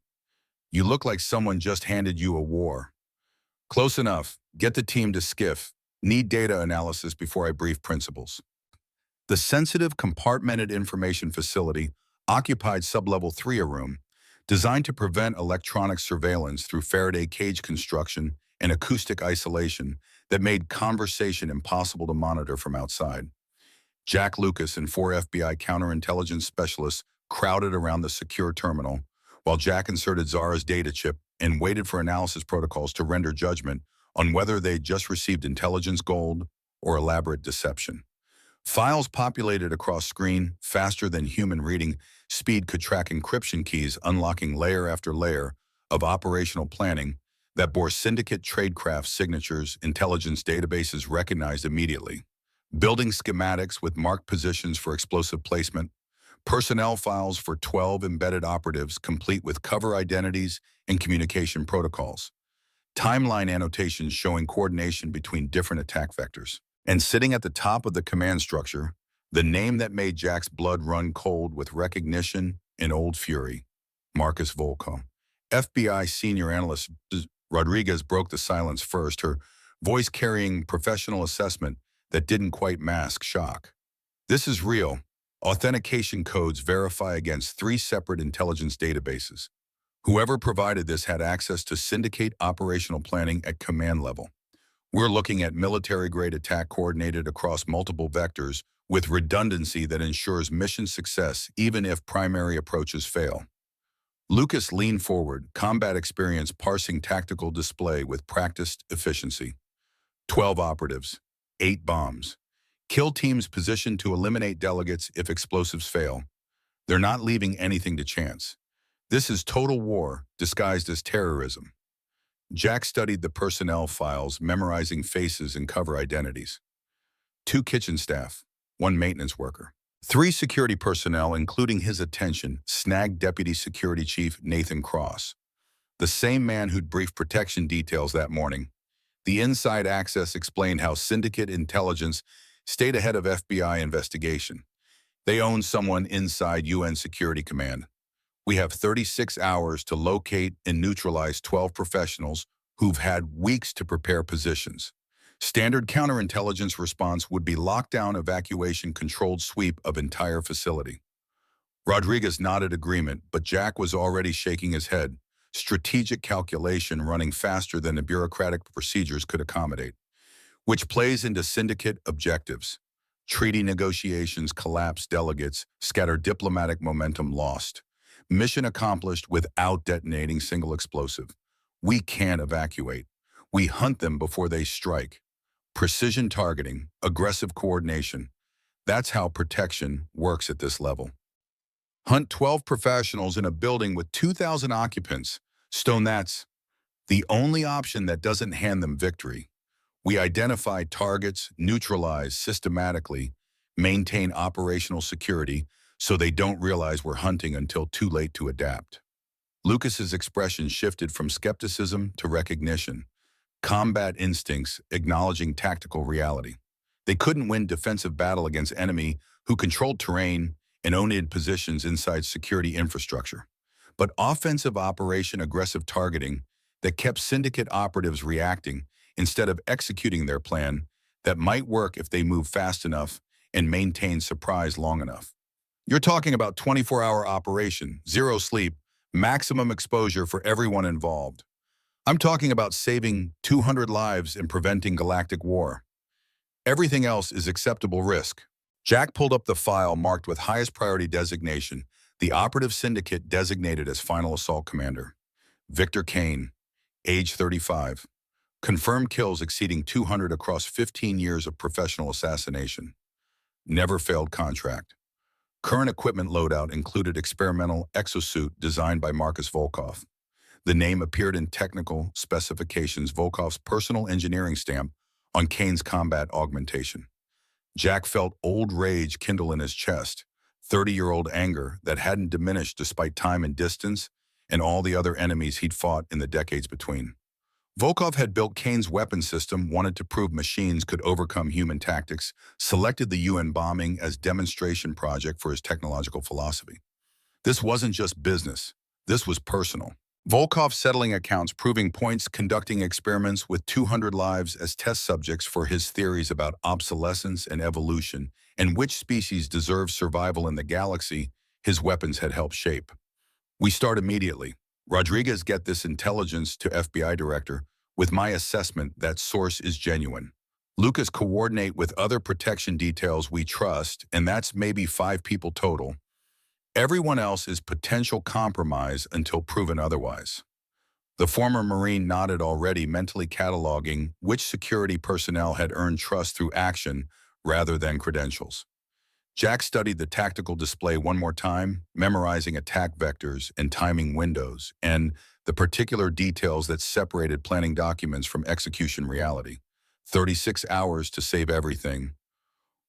You look like someone just handed you a war. Close enough. Get the team to skiff. Need data analysis before I brief principals. The sensitive compartmented information facility occupied sublevel 3, a room designed to prevent electronic surveillance through Faraday cage construction and acoustic isolation that made conversation impossible to monitor from outside. Jack, Lucas, and 4 FBI counterintelligence specialists crowded around the secure terminal, while Jack inserted Zara's data chip and waited for analysis protocols to render judgment on whether they'd just received intelligence gold or elaborate deception. Files populated across screen faster than human reading speed could track encryption keys, unlocking layer after layer of operational planning that bore syndicate tradecraft signatures intelligence databases recognized immediately. Building schematics with marked positions for explosive placement, personnel files for 12 embedded operatives complete with cover identities and communication protocols, timeline annotations showing coordination between different attack vectors. And sitting at the top of the command structure, the name that made Jack's blood run cold with recognition and old fury, Marcus Volkov. FBI senior analyst Rodriguez broke the silence first, her voice carrying professional assessment that didn't quite mask shock. This is real. Authentication codes verify against 3 separate intelligence databases. Whoever provided this had access to syndicate operational planning at command level. We're looking at military-grade attack coordinated across multiple vectors with redundancy that ensures mission success even if primary approaches fail. Lucas leaned forward, combat experience parsing tactical display with practiced efficiency. 12 operatives, 8 bombs. Kill teams positioned to eliminate delegates if explosives fail. They're not leaving anything to chance. This is total war disguised as terrorism. Jack studied the personnel files, memorizing faces and cover identities. 2 kitchen staff, 1 maintenance worker. 3 security personnel, including his attention, snagged Deputy Security Chief Nathan Cross, the same man who'd briefed protection details that morning. The inside access explained how syndicate intelligence stayed ahead of FBI investigation. They own someone inside UN Security Command. We have 36 hours to locate and neutralize 12 professionals who've had weeks to prepare positions. Standard counterintelligence response would be lockdown, evacuation, controlled sweep of entire facility. Rodriguez nodded agreement, but Jack was already shaking his head, strategic calculation running faster than the bureaucratic procedures could accommodate, which plays into syndicate objectives. Treaty negotiations collapse, delegates scatter, diplomatic momentum lost. Mission accomplished without detonating single explosive. We can't evacuate. We hunt them before they strike. Precision targeting, aggressive coordination. That's how protection works at this level. Hunt 12 professionals in a building with 2,000 occupants. Stone, that's the only option that doesn't hand them victory. We identify targets, neutralize systematically, maintain operational security so they don't realize we're hunting until too late to adapt. Lucas's expression shifted from skepticism to recognition. Combat instincts acknowledging tactical reality. They couldn't win defensive battle against enemy who controlled terrain and owned positions inside security infrastructure. But offensive operation aggressive targeting that kept syndicate operatives reacting instead of executing their plan that might work if they move fast enough and maintain surprise long enough. You're talking about 24-hour operation, 0 sleep, maximum exposure for everyone involved. I'm talking about saving 200 lives and preventing galactic war. Everything else is acceptable risk. Jack pulled up the file marked with highest priority designation, the operative syndicate designated as final assault commander. Victor Kane, age 35. Confirmed kills exceeding 200 across 15 years of professional assassination. Never failed contract. Current equipment loadout included experimental exosuit designed by Marcus Volkov. The name appeared in technical specifications, Volkov's personal engineering stamp on Kane's combat augmentation. Jack felt old rage kindle in his chest, 30-year-old anger that hadn't diminished despite time and distance and all the other enemies he'd fought in the decades between. Volkov had built Kane's weapon system, wanted to prove machines could overcome human tactics, selected the UN bombing as demonstration project for his technological philosophy. This wasn't just business. This was personal. Volkov settling accounts, proving points, conducting experiments with 200 lives as test subjects for his theories about obsolescence and evolution and which species deserve survival in the galaxy his weapons had helped shape. We start immediately. Rodriguez get this intelligence to FBI director with my assessment that source is genuine. Lucas coordinate with other protection details we trust, and that's maybe 5 people total. Everyone else is potential compromise until proven otherwise. The former Marine nodded, already mentally cataloging which security personnel had earned trust through action rather than credentials. Jack studied the tactical display one more time, memorizing attack vectors and timing windows, and the particular details that separated planning documents from execution reality. 36 hours to save everything,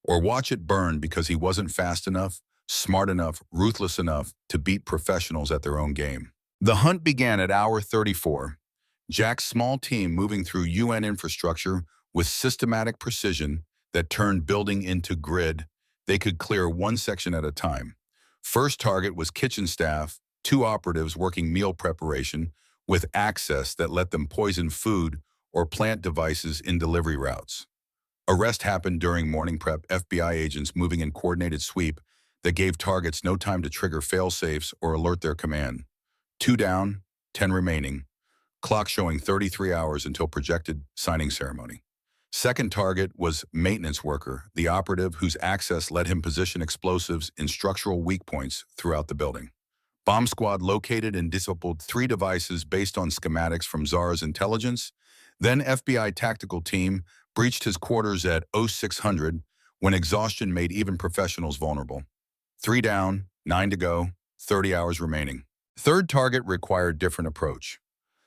or watch it burn because he wasn't fast enough, smart enough, ruthless enough to beat professionals at their own game. The hunt began at hour 34. Jack's small team moving through UN infrastructure with systematic precision that turned building into grid. They could clear one section at a time. First target was kitchen staff, two operatives working meal preparation with access that let them poison food or plant devices in delivery routes. Arrest happened during morning prep, FBI agents moving in coordinated sweep that gave targets no time to trigger fail-safes or alert their command. 2 down, 10 remaining. Clock showing 33 hours until projected signing ceremony. Second target was maintenance worker, the operative whose access let him position explosives in structural weak points throughout the building. Bomb squad located and disabled 3 devices based on schematics from Zara's intelligence. Then FBI tactical team breached his quarters at 0600 when exhaustion made even professionals vulnerable. 3 down, 9 to go, 30 hours remaining. Third target required different approach.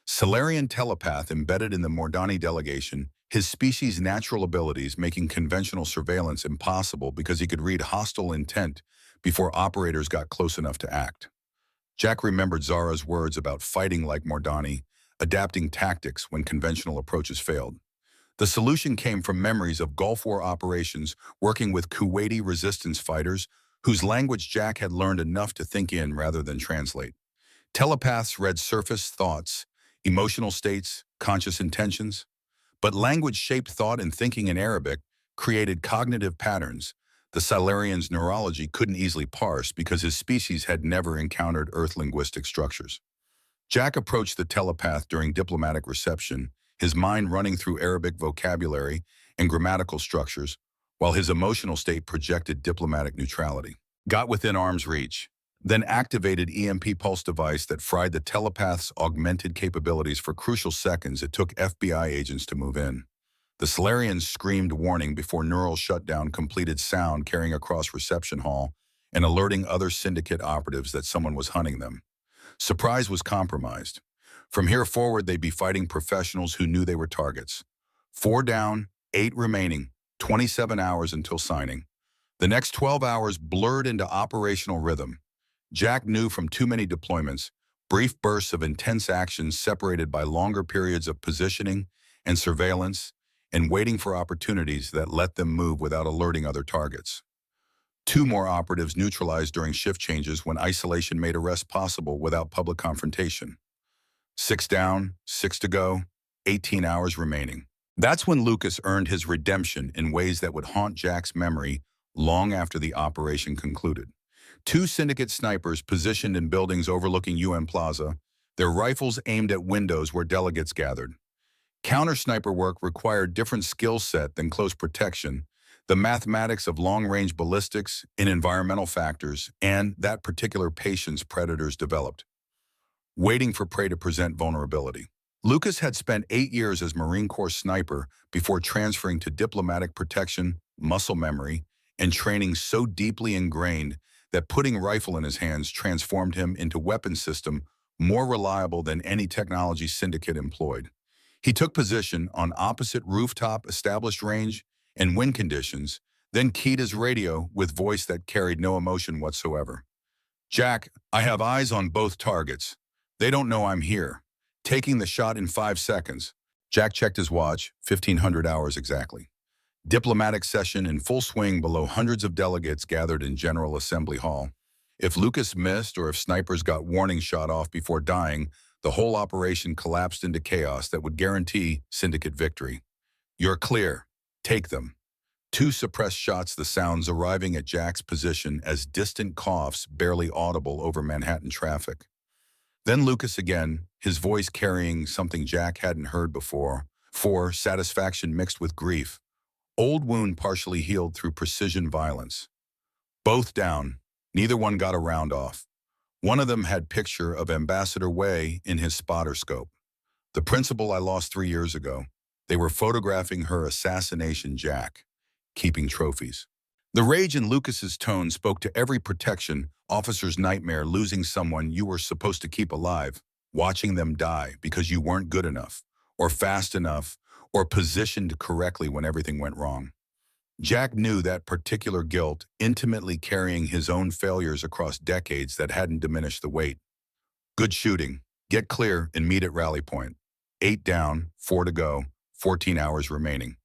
Solarian telepath embedded in the Mordani delegation, his species' natural abilities making conventional surveillance impossible because he could read hostile intent before operators got close enough to act. Jack remembered Zara's words about fighting like Mordani, adapting tactics when conventional approaches failed. The solution came from memories of Gulf War operations working with Kuwaiti resistance fighters whose language Jack had learned enough to think in rather than translate. Telepaths read surface thoughts, emotional states, conscious intentions, but language-shaped thought and thinking in Arabic created cognitive patterns the Solarian's neurology couldn't easily parse because his species had never encountered Earth linguistic structures. Jack approached the telepath during diplomatic reception, his mind running through Arabic vocabulary and grammatical structures, while his emotional state projected diplomatic neutrality. Got within arm's reach, then activated EMP pulse device that fried the telepath's augmented capabilities for crucial seconds it took FBI agents to move in. The Solarians screamed warning before neural shutdown completed sound carrying across reception hall and alerting other syndicate operatives that someone was hunting them. Surprise was compromised. From here forward, they'd be fighting professionals who knew they were targets. 4 down, 8 remaining, 27 hours until signing. The next 12 hours blurred into operational rhythm. Jack knew from too many deployments, brief bursts of intense action separated by longer periods of positioning and surveillance and waiting for opportunities that let them move without alerting other targets. 2 more operatives neutralized during shift changes when isolation made arrest possible without public confrontation. 6 down, 6 to go, 18 hours remaining. That's when Lucas earned his redemption in ways that would haunt Jack's memory long after the operation concluded. 2 syndicate snipers positioned in buildings overlooking UN Plaza, their rifles aimed at windows where delegates gathered. Counter-sniper work required different skill set than close protection, the mathematics of long-range ballistics and environmental factors, and that particular patience predators developed, waiting for prey to present vulnerability. Lucas had spent 8 years as Marine Corps sniper before transferring to diplomatic protection, muscle memory, and training so deeply ingrained that putting rifle in his hands transformed him into weapon system more reliable than any technology syndicate employed. He took position on opposite rooftop established range and wind conditions, then keyed his radio with voice that carried no emotion whatsoever. Jack, I have eyes on both targets. They don't know I'm here. Taking the shot in 5 seconds. Jack checked his watch, 1500 hours exactly. Diplomatic session in full swing below hundreds of delegates gathered in General Assembly Hall. If Lucas missed or if snipers got warning shot off before dying, the whole operation collapsed into chaos that would guarantee syndicate victory. You're clear. Take them. 2 suppressed shots, the sounds arriving at Jack's position as distant coughs barely audible over Manhattan traffic. Then Lucas again, his voice carrying something Jack hadn't heard before. 4, satisfaction mixed with grief. Old wound partially healed through precision violence. Both down. Neither one got a round off. One of them had picture of Ambassador Wei in his spotter scope. The principal I lost 3 years ago. They were photographing her assassination Jack. keeping trophies. The rage in Lucas's tone spoke to every protection officer's nightmare, losing someone you were supposed to keep alive, watching them die because you weren't good enough, or fast enough, or positioned correctly when everything went wrong. Jack knew that particular guilt, intimately carrying his own failures across decades that hadn't diminished the weight. Good shooting. Get clear and meet at rally point. 8 down, 4 to go, 14 hours remaining.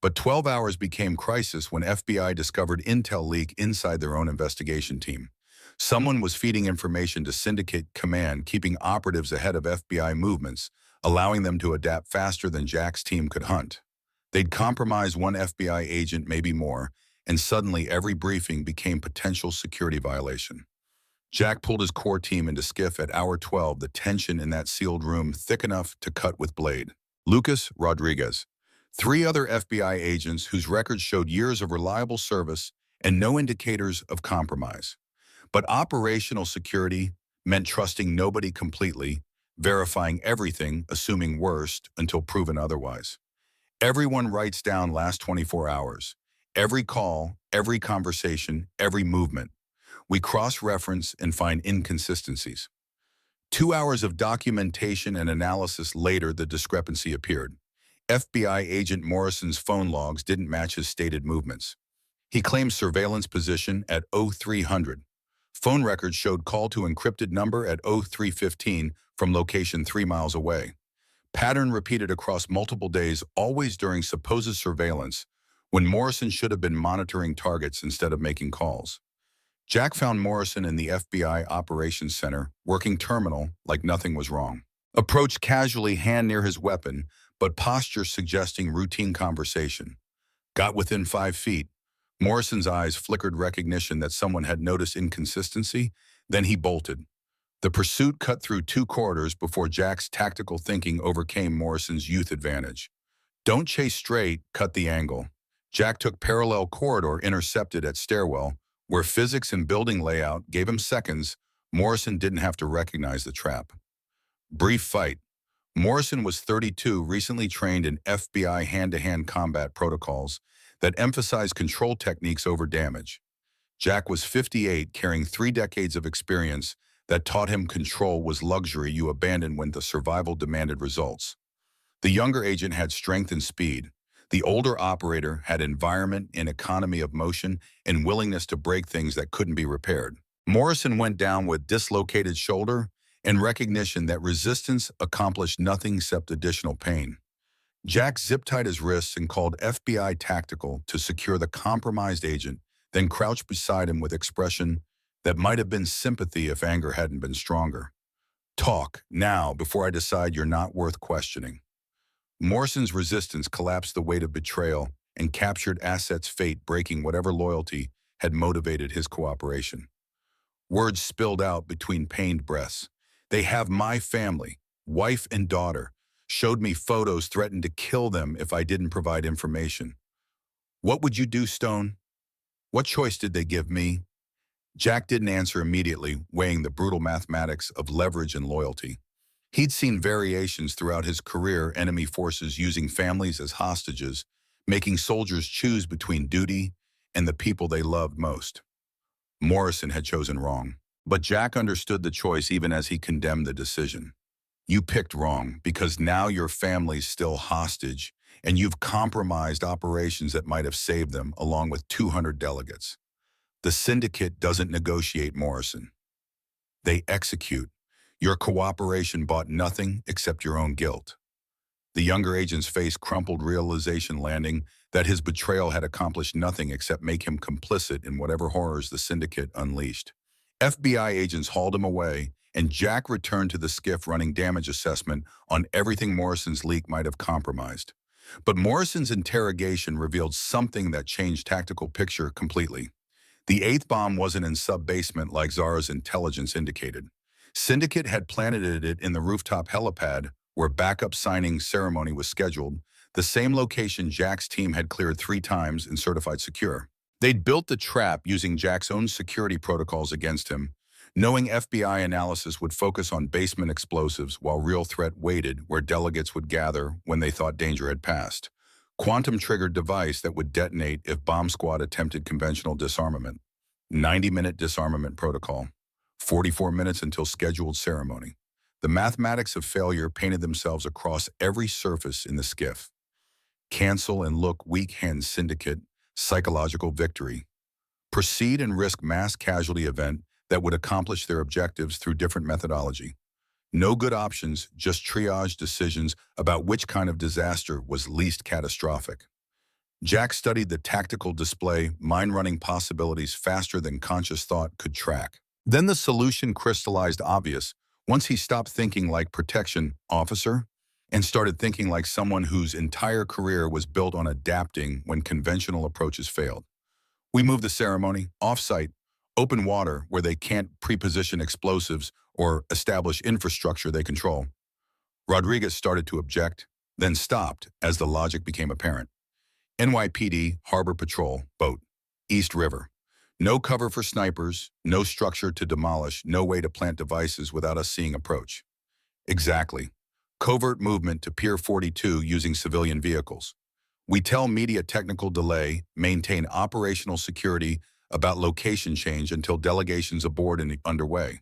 But 12 hours became crisis when FBI discovered intel leak inside their own investigation team. Someone was feeding information to Syndicate Command, keeping operatives ahead of FBI movements, allowing them to adapt faster than Jack's team could hunt. They'd compromise one FBI agent, maybe more, and suddenly every briefing became potential security violation. Jack pulled his core team into skiff at hour 12, the tension in that sealed room thick enough to cut with blade. Lucas, Rodriguez. 3 other FBI agents whose records showed years of reliable service and no indicators of compromise. But operational security meant trusting nobody completely, verifying everything, assuming worst until proven otherwise. Everyone writes down last 24 hours. Every call, every conversation, every movement. We cross-reference and find inconsistencies. 2 hours of documentation and analysis later, the discrepancy appeared. FBI agent Morrison's phone logs didn't match his stated movements. He claimed surveillance position at 0300. Phone records showed call to encrypted number at 0315 from location 3 miles away. Pattern repeated across multiple days, always during supposed surveillance, when Morrison should have been monitoring targets instead of making calls. Jack found Morrison in the FBI Operations Center, working terminal like nothing was wrong. Approached casually, hand near his weapon, but posture suggesting routine conversation. Got within 5 feet. Morrison's eyes flickered recognition that someone had noticed inconsistency, then he bolted. The pursuit cut through 2 corridors before Jack's tactical thinking overcame Morrison's youth advantage. Don't chase straight, cut the angle. Jack took parallel corridor intercepted at stairwell, where physics and building layout gave him seconds. Morrison didn't have to recognize the trap. Brief fight. Morrison was 32, recently trained in FBI hand-to-hand combat protocols that emphasized control techniques over damage. Jack was 58, carrying 3 decades of experience that taught him control was luxury you abandoned when the survival demanded results. The younger agent had strength and speed. The older operator had environment and economy of motion and willingness to break things that couldn't be repaired. Morrison went down with dislocated shoulder and recognition that resistance accomplished nothing except additional pain. Jack zip-tied his wrists and called FBI Tactical to secure the compromised agent, then crouched beside him with expression that might have been sympathy if anger hadn't been stronger. Talk, now, before I decide you're not worth questioning. Morrison's resistance collapsed the weight of betrayal and captured Asset's fate, breaking whatever loyalty had motivated his cooperation. Words spilled out between pained breaths. They have my family, wife and daughter, showed me photos, threatened to kill them if I didn't provide information. What would you do, Stone? What choice did they give me? Jack didn't answer immediately, weighing the brutal mathematics of leverage and loyalty. He'd seen variations throughout his career, enemy forces using families as hostages, making soldiers choose between duty and the people they loved most. Morrison had chosen wrong, but Jack understood the choice even as he condemned the decision. You picked wrong because now your family's still hostage, and you've compromised operations that might have saved them, along with 200 delegates. The syndicate doesn't negotiate, Morrison. They execute. Your cooperation bought nothing except your own guilt. The younger agent's face crumpled, realization landing that his betrayal had accomplished nothing except make him complicit in whatever horrors the syndicate unleashed. FBI agents hauled him away, and Jack returned to the skiff running damage assessment on everything Morrison's leak might have compromised. But Morrison's interrogation revealed something that changed tactical picture completely. The 8th bomb wasn't in sub-basement like Zara's intelligence indicated. Syndicate had planted it in the rooftop helipad where backup signing ceremony was scheduled, the same location Jack's team had cleared 3 times and certified secure. They'd built the trap using Jack's own security protocols against him, knowing FBI analysis would focus on basement explosives while real threat waited where delegates would gather when they thought danger had passed. Quantum-triggered device that would detonate if bomb squad attempted conventional disarmament. 90-minute disarmament protocol. 44 minutes until scheduled ceremony. The mathematics of failure painted themselves across every surface in the skiff. Cancel and look weak hand syndicate, psychological victory. Proceed and risk mass casualty event that would accomplish their objectives through different methodology. No good options, just triage decisions about which kind of disaster was least catastrophic. Jack studied the tactical display, mind-running possibilities faster than conscious thought could track. Then the solution crystallized obvious once he stopped thinking like protection officer and started thinking like someone whose entire career was built on adapting when conventional approaches failed. We moved the ceremony off-site, open water where they can't pre-position explosives or establish infrastructure they control. Rodriguez started to object, then stopped as the logic became apparent. NYPD Harbor Patrol boat, East River. No cover for snipers, no structure to demolish, no way to plant devices without us seeing approach. Exactly. Covert movement to Pier 42 using civilian vehicles. We tell media technical delay, maintain operational security about location change until delegations aboard and underway.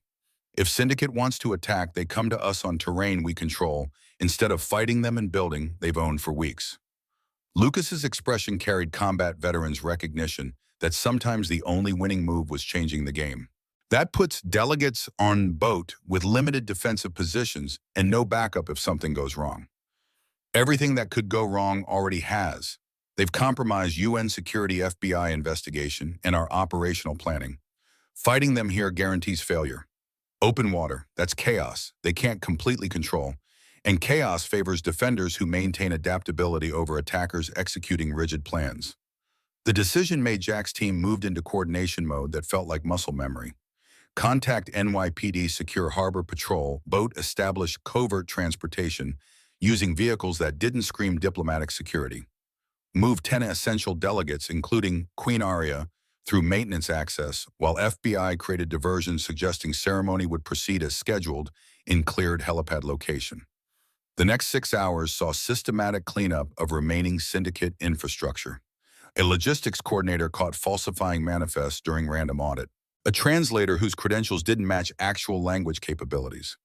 If Syndicate wants to attack, they come to us on terrain we control, instead of fighting them in building they've owned for weeks. Lucas's expression carried combat veterans' recognition that sometimes the only winning move was changing the game. That puts delegates on boat with limited defensive positions and no backup if something goes wrong. Everything that could go wrong already has. They've compromised UN security FBI investigation and our operational planning. Fighting them here guarantees failure. Open water, that's chaos. They can't completely control. And chaos favors defenders who maintain adaptability over attackers executing rigid plans. The decision made Jack's team moved into coordination mode that felt like muscle memory. Contact NYPD Secure Harbor Patrol, boat establish covert transportation using vehicles that didn't scream diplomatic security. Move 10 essential delegates, including Queen Aria, through maintenance access, while FBI created diversions suggesting ceremony would proceed as scheduled in cleared helipad location. The next 6 hours saw systematic cleanup of remaining syndicate infrastructure. A logistics coordinator caught falsifying manifests during random audit. A translator whose credentials didn't match actual language capabilities.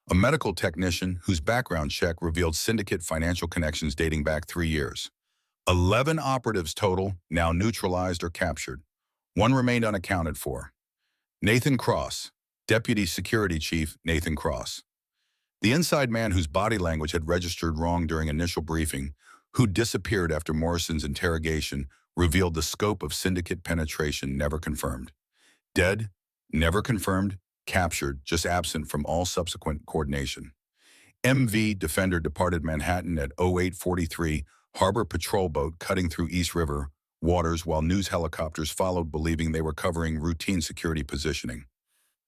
A medical technician whose background check revealed syndicate financial connections dating back 3 years. 11 operatives total, now neutralized or captured. 1 remained unaccounted for. Nathan Cross, Deputy Security Chief Nathan Cross. The inside man whose body language had registered wrong during initial briefing, who disappeared after Morrison's interrogation, revealed the scope of syndicate penetration never confirmed. Dead, never confirmed, captured, just absent from all subsequent coordination. MV Defender departed Manhattan at 0843, Harbor Patrol boat cutting through East River waters while news helicopters followed, believing they were covering routine security positioning.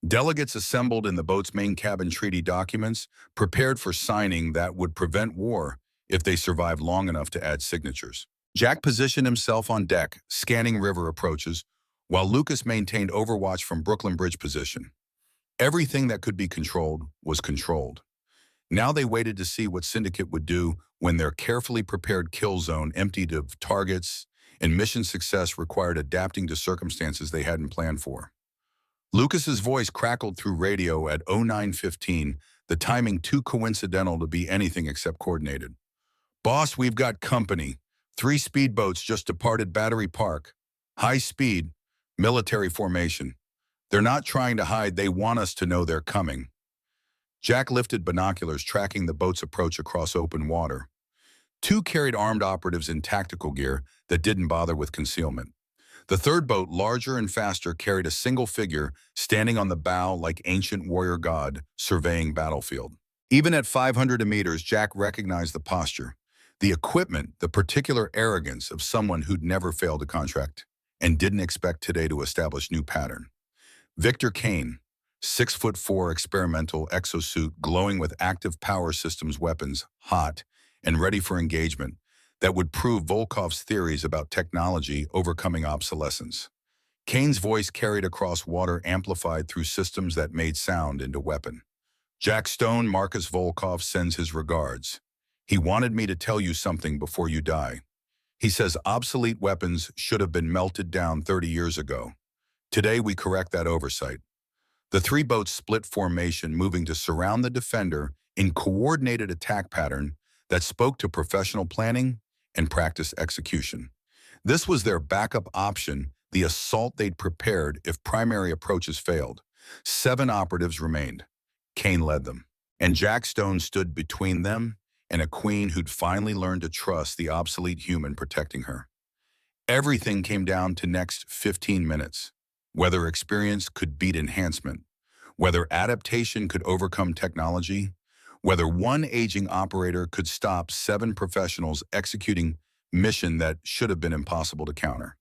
Delegates assembled in the boat's main cabin treaty documents, prepared for signing that would prevent war if they survived long enough to add signatures. Jack positioned himself on deck, scanning river approaches, while Lucas maintained overwatch from Brooklyn Bridge position. Everything that could be controlled was controlled. Now they waited to see what Syndicate would do when their carefully prepared kill zone emptied of targets, and mission success required adapting to circumstances they hadn't planned for. Lucas's voice crackled through radio at 0915, the timing too coincidental to be anything except coordinated. Boss, we've got company. 3 speedboats just departed Battery Park. High speed, military formation. They're not trying to hide, they want us to know they're coming. Jack lifted binoculars, tracking the boat's approach across open water. 2 carried armed operatives in tactical gear that didn't bother with concealment. The third boat, larger and faster, carried a single figure standing on the bow like ancient warrior god surveying battlefield. Even at 500 meters, Jack recognized the posture, the equipment, the particular arrogance of someone who'd never failed a contract and didn't expect today to establish new pattern. Victor Kane, 6'4" experimental exosuit glowing with active power systems weapons, hot and ready for engagement, that would prove Volkov's theories about technology overcoming obsolescence. Kane's voice carried across water, amplified through systems that made sound into weapon. Jack Stone, Marcus Volkov sends his regards. He wanted me to tell you something before you die. He says obsolete weapons should have been melted down 30 years ago. Today, we correct that oversight. The three boats split formation, moving to surround the defender in coordinated attack pattern that spoke to professional planning and practice execution. This was their backup option, the assault they'd prepared if primary approaches failed. 7 operatives remained. Kane led them, and Jack Stone stood between them and a queen who'd finally learned to trust the obsolete human protecting her. Everything came down to next 15 minutes. Whether experience could beat enhancement, whether adaptation could overcome technology, whether one aging operator could stop 7 professionals executing mission that should have been impossible to counter.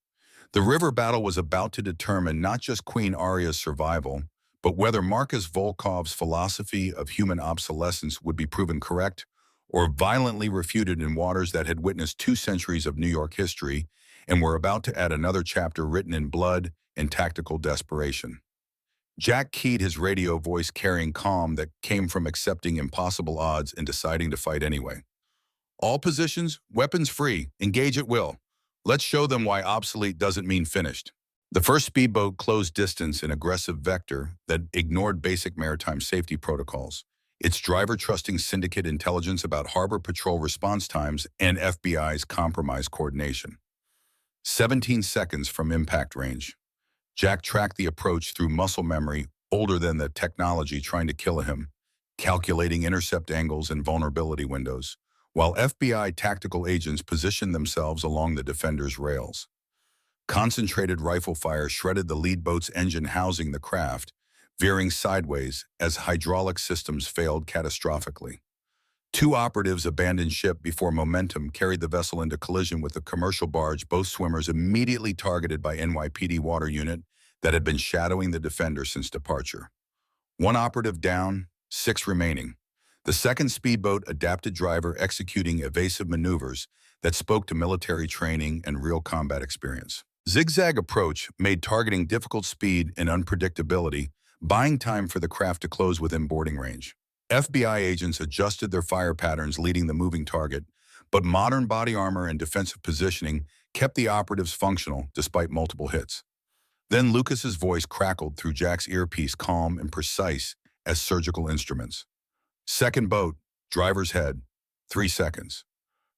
The river battle was about to determine not just Queen Arya's survival, but whether Marcus Volkov's philosophy of human obsolescence would be proven correct or violently refuted in waters that had witnessed 2 centuries of New York history and were about to add another chapter written in blood and tactical desperation. Jack keyed his radio voice, carrying calm that came from accepting impossible odds and deciding to fight anyway. All positions, weapons free, engage at will. Let's show them why obsolete doesn't mean finished. The first speedboat closed distance in aggressive vector that ignored basic maritime safety protocols, its driver trusting syndicate intelligence about harbor patrol response times and FBI's compromised coordination. 17 seconds from impact range. Jack tracked the approach through muscle memory older than the technology trying to kill him, calculating intercept angles and vulnerability windows, while FBI tactical agents positioned themselves along the defender's rails. Concentrated rifle fire shredded the lead boat's engine housing the craft, veering sideways as hydraulic systems failed catastrophically. 2 operatives abandoned ship before momentum carried the vessel into collision with a commercial barge, both swimmers immediately targeted by NYPD water unit that had been shadowing the defender since departure. 1 operative down, 6 remaining. The second speedboat adapted driver executing evasive maneuvers that spoke to military training and real combat experience. Zigzag approach made targeting difficult, speed and unpredictability, buying time for the craft to close within boarding range. FBI agents adjusted their fire patterns leading the moving target, but modern body armor and defensive positioning kept the operatives functional despite multiple hits. Then Lucas's voice crackled through Jack's earpiece, calm and precise as surgical instruments. Second boat, driver's head, 3 seconds.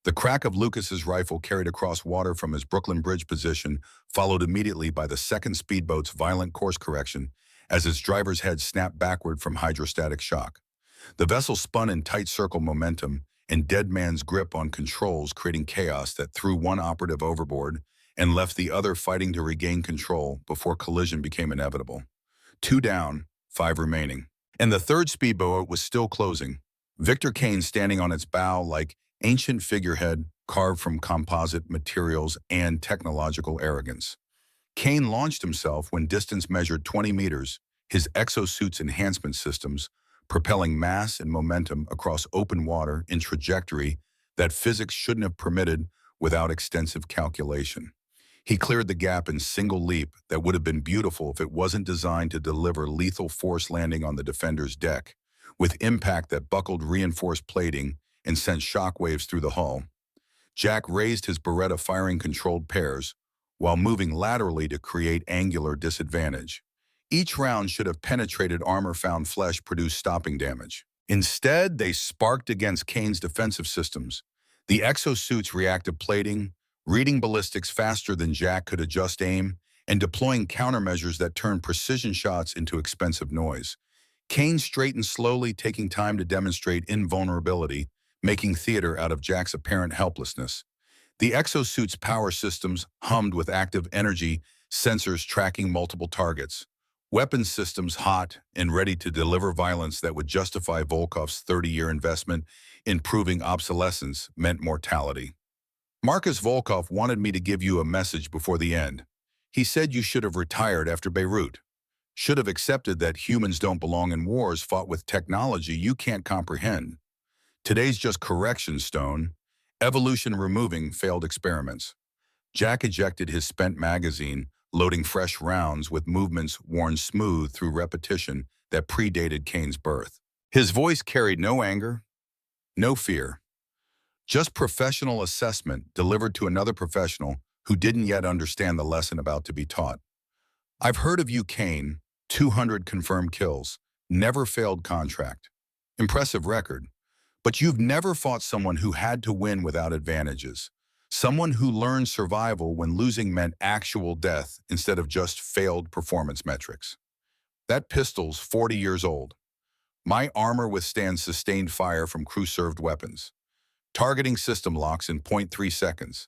The crack of Lucas's rifle carried across water from his Brooklyn Bridge position, followed immediately by the second speedboat's violent course correction as its driver's head snapped backward from hydrostatic shock. The vessel spun in tight circle momentum and dead man's grip on controls, creating chaos that threw 1 operative overboard and left the other fighting to regain control before collision became inevitable. 2 down, 5 remaining. And the third speedboat was still closing, Victor Kane standing on its bow like ancient figurehead carved from composite materials and technological arrogance. Kane launched himself when distance measured 20 meters, his exosuit's enhancement systems propelling mass and momentum across open water in trajectory that physics shouldn't have permitted without extensive calculation. He cleared the gap in single leap that would have been beautiful if it wasn't designed to deliver lethal force, landing on the defender's deck, with impact that buckled reinforced plating and sent shockwaves through the hull. Jack raised his Beretta, firing controlled pairs while moving laterally to create angular disadvantage. Each round should have penetrated armor, found flesh, produced stopping damage. Instead, they sparked against Kane's defensive systems. The exosuit's reactive plating, reading ballistics faster than Jack could adjust aim, and deploying countermeasures that turned precision shots into expensive noise. Kane straightened slowly, taking time to demonstrate invulnerability, making theater out of Jack's apparent helplessness. The exosuit's power systems hummed with active energy sensors tracking multiple targets. Weapons systems hot and ready to deliver violence that would justify Volkov's 30-year investment in proving obsolescence meant mortality. Marcus Volkov wanted me to give you a message before the end. He said you should have retired after Beirut. Should have accepted that humans don't belong in wars fought with technology you can't comprehend. Today's just correction, Stone. Evolution removing failed experiments. Jack ejected his spent magazine, loading fresh rounds with movements worn smooth through repetition that predated Kane's birth. His voice carried no anger, no fear, Just professional assessment delivered to another professional who didn't yet understand the lesson about to be taught. I've heard of you, Kane. 200 confirmed kills. Never failed contract. Impressive record. But you've never fought someone who had to win without advantages. Someone who learned survival when losing meant actual death instead of just failed performance metrics. That pistol's 40 years old. My armor withstands sustained fire from crew-served weapons. Targeting system locks in 0.3 seconds.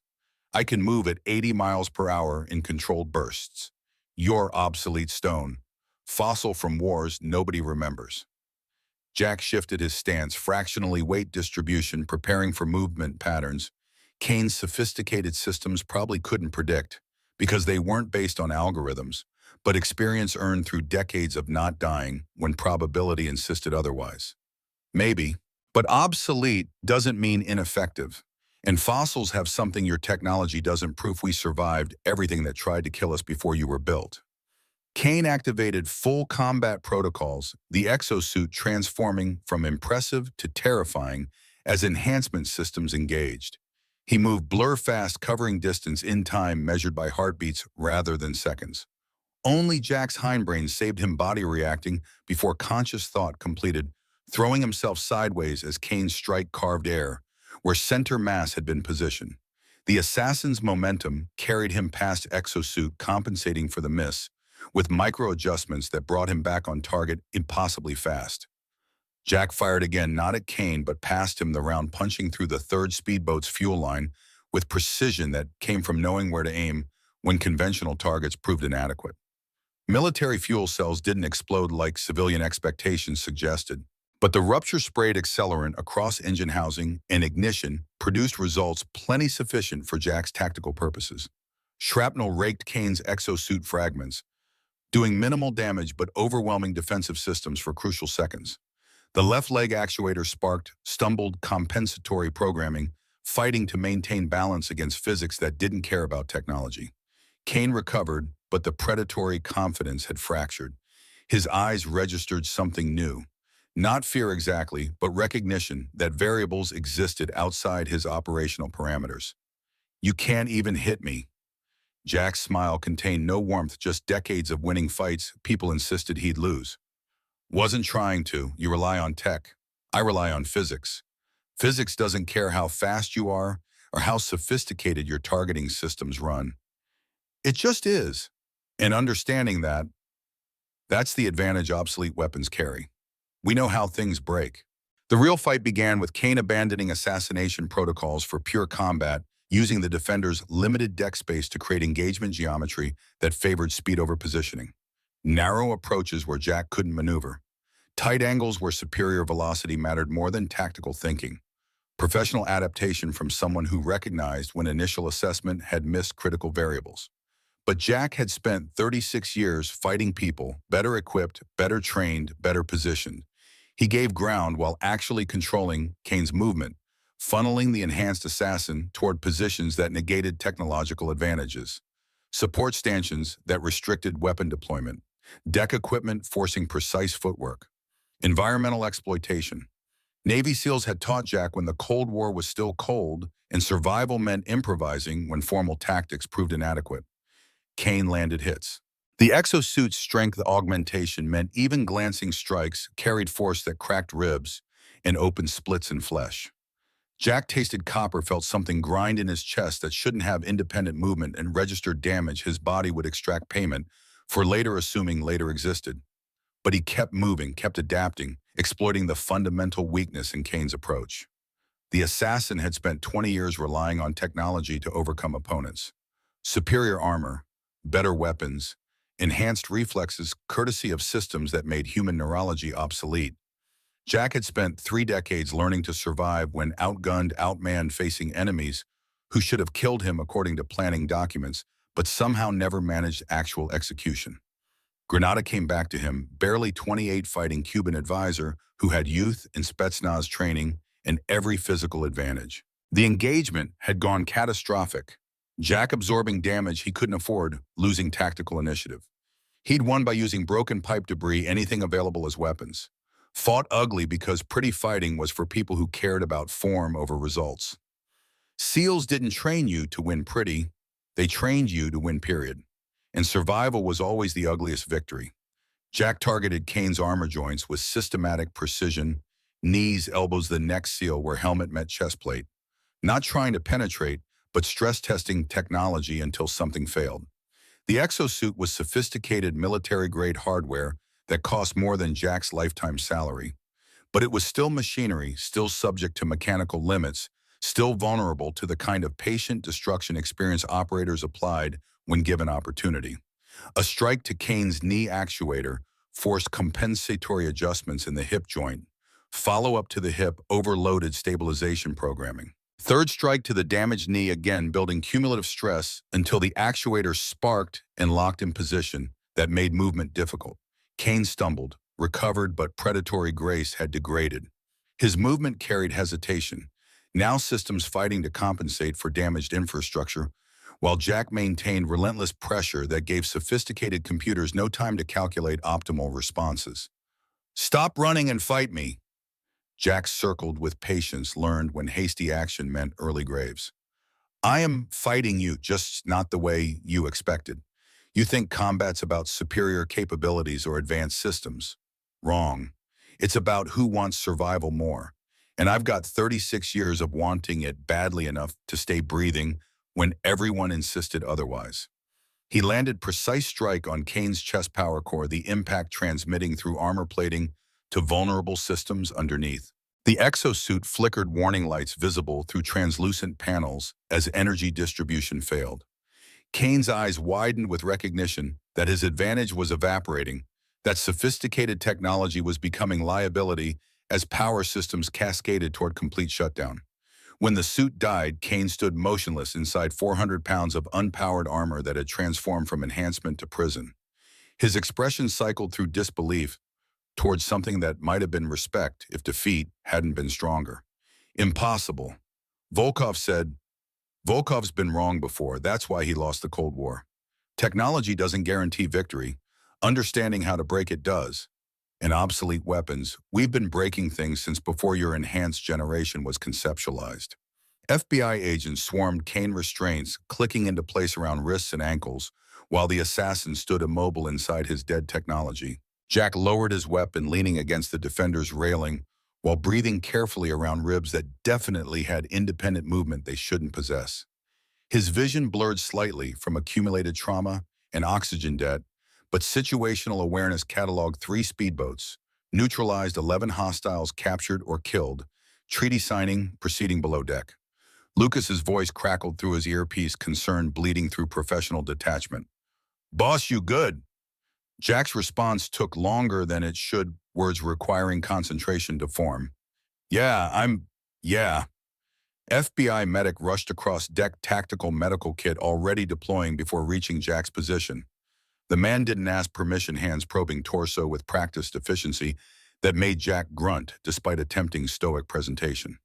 I can move at 80 miles per hour in controlled bursts. You're obsolete stone. Fossil from wars nobody remembers. Jack shifted his stance, fractionally weight distribution, preparing for movement patterns Kane's sophisticated systems probably couldn't predict because they weren't based on algorithms, but experience earned through decades of not dying when probability insisted otherwise. Maybe, but obsolete doesn't mean ineffective. And fossils have something your technology doesn't prove. We survived everything that tried to kill us before you were built. Kane activated full combat protocols, the exosuit transforming from impressive to terrifying as enhancement systems engaged. He moved blur-fast, covering distance in time measured by heartbeats rather than seconds. Only Jack's hindbrain saved him, body reacting before conscious thought completed, throwing himself sideways as Kane's strike carved air, where center mass had been positioned. The assassin's momentum carried him past exosuit, compensating for the miss, with micro-adjustments that brought him back on target impossibly fast. Jack fired again, not at Kane, but past him, the round punching through the third speedboat's fuel line with precision that came from knowing where to aim when conventional targets proved inadequate. Military fuel cells didn't explode like civilian expectations suggested, but the rupture-sprayed accelerant across engine housing and ignition produced results plenty sufficient for Jack's tactical purposes. Shrapnel raked Kane's exosuit fragments, doing minimal damage but overwhelming defensive systems for crucial seconds. The left leg actuator sparked, stumbled compensatory programming, fighting to maintain balance against physics that didn't care about technology. Kane recovered, but the predatory confidence had fractured. His eyes registered something new. Not fear exactly, but recognition that variables existed outside his operational parameters. "You can't even hit me." Jack's smile contained no warmth, just decades of winning fights people insisted he'd lose. "Wasn't trying to. You rely on tech. I rely on physics. Physics doesn't care how fast you are or how sophisticated your targeting systems run. It just is. And understanding that, that's the advantage obsolete weapons carry. We know how things break." The real fight began with Kane abandoning assassination protocols for pure combat, using the defender's limited deck space to create engagement geometry that favored speed over positioning. Narrow approaches where Jack couldn't maneuver. Tight angles where superior velocity mattered more than tactical thinking. Professional adaptation from someone who recognized when initial assessment had missed critical variables. But Jack had spent 36 years fighting people, better equipped, better trained, better positioned. He gave ground while actually controlling Kane's movement, funneling the enhanced assassin toward positions that negated technological advantages. Support stanchions that restricted weapon deployment. Deck equipment forcing precise footwork. Environmental exploitation. Navy SEALs had taught Jack when the Cold War was still cold and survival meant improvising when formal tactics proved inadequate. Kane landed hits. The exosuit's strength augmentation meant even glancing strikes carried force that cracked ribs and opened splits in flesh. Jack tasted copper, felt something grind in his chest that shouldn't have independent movement, and registered damage his body would extract payment for, later assuming later existed. But he kept moving, kept adapting, exploiting the fundamental weakness in Kane's approach. The assassin had spent 20 years relying on technology to overcome opponents. Superior armor, better weapons, enhanced reflexes courtesy of systems that made human neurology obsolete. Jack had spent 3 decades learning to survive when outgunned, outmanned, facing enemies who should have killed him according to planning documents, but somehow never managed actual execution. Granada came back to him, barely 28, fighting Cuban advisor who had youth and Spetsnaz training and every physical advantage. The engagement had gone catastrophic. Jack absorbing damage he couldn't afford, losing tactical initiative. He'd won by using broken pipe debris, anything available as weapons. Fought ugly because pretty fighting was for people who cared about form over results. SEALs didn't train you to win pretty, they trained you to win, period. And survival was always the ugliest victory. Jack targeted Kane's armor joints with systematic precision, knees, elbows, the neck seal where helmet met chest plate, not trying to penetrate, but stress testing technology until something failed. The exosuit was sophisticated military-grade hardware that cost more than Jack's lifetime salary. But it was still machinery, still subject to mechanical limits, still vulnerable to the kind of patient destruction experience operators applied when given opportunity. A strike to Kane's knee actuator forced compensatory adjustments in the hip joint. Follow-up to the hip overloaded stabilization programming. Third strike to the damaged knee, again building cumulative stress until the actuator sparked and locked in position that made movement difficult. Kane stumbled, recovered, but predatory grace had degraded. His movement carried hesitation, now systems fighting to compensate for damaged infrastructure, while Jack maintained relentless pressure that gave sophisticated computers no time to calculate optimal responses. "Stop running and fight me." Jack circled with patience, learned when hasty action meant early graves. "I am fighting you, just not the way you expected. You think combat's about superior capabilities or advanced systems. Wrong. It's about who wants survival more. And I've got 36 years of wanting it badly enough to stay breathing when everyone insisted otherwise." He landed precise strike on Kane's chest power core, the impact transmitting through armor plating to vulnerable systems underneath. The exosuit flickered, warning lights visible through translucent panels as energy distribution failed. Kane's eyes widened with recognition that his advantage was evaporating, that sophisticated technology was becoming liability as power systems cascaded toward complete shutdown. When the suit died, Kane stood motionless inside 400 pounds of unpowered armor that had transformed from enhancement to prison. His expression cycled through disbelief towards something that might have been respect if defeat hadn't been stronger. "Impossible." Volkov said. "Volkov's been wrong before. That's why he lost the Cold War. Technology doesn't guarantee victory. Understanding how to break it does. And obsolete weapons, we've been breaking things since before your enhanced generation was conceptualized." FBI agents swarmed Kane, restraints clicking into place around wrists and ankles, while the assassin stood immobile inside his dead technology. Jack lowered his weapon, leaning against the defender's railing, while breathing carefully around ribs that definitely had independent movement they shouldn't possess. His vision blurred slightly from accumulated trauma and oxygen debt, but situational awareness cataloged 3 speedboats, neutralized 11 hostiles captured or killed, treaty signing proceeding below deck. Lucas's voice crackled through his earpiece, concern bleeding through professional detachment. "Boss, you good?" Jack's response took longer than it should, words requiring concentration to form. Yeah. FBI medic rushed across deck, tactical medical kit already deploying before reaching Jack's position. The man didn't ask permission, hands probing torso with practiced efficiency that made Jack grunt despite attempting stoic presentation.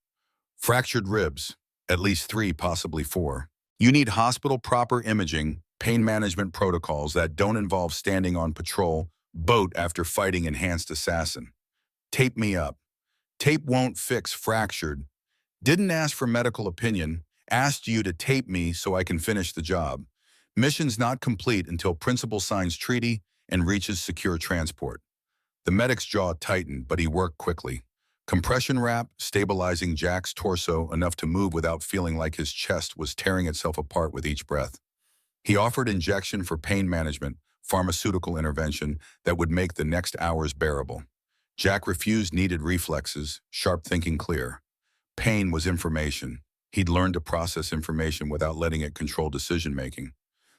"Fractured ribs, at least 3, possibly 4. You need hospital proper imaging, pain management protocols that don't involve standing on patrol boat after fighting enhanced assassin. Tape me up." "Tape won't fix fractured. Didn't ask for medical opinion, asked you to tape me so I can finish the job. Mission's not complete until principal signs treaty and reaches secure transport." The medic's jaw tightened, but he worked quickly. Compression wrap, stabilizing Jack's torso enough to move without feeling like his chest was tearing itself apart with each breath. He offered injection for pain management, pharmaceutical intervention that would make the next hours bearable. Jack refused, needed reflexes, sharp thinking clear. Pain was information. He'd learned to process information without letting it control decision-making.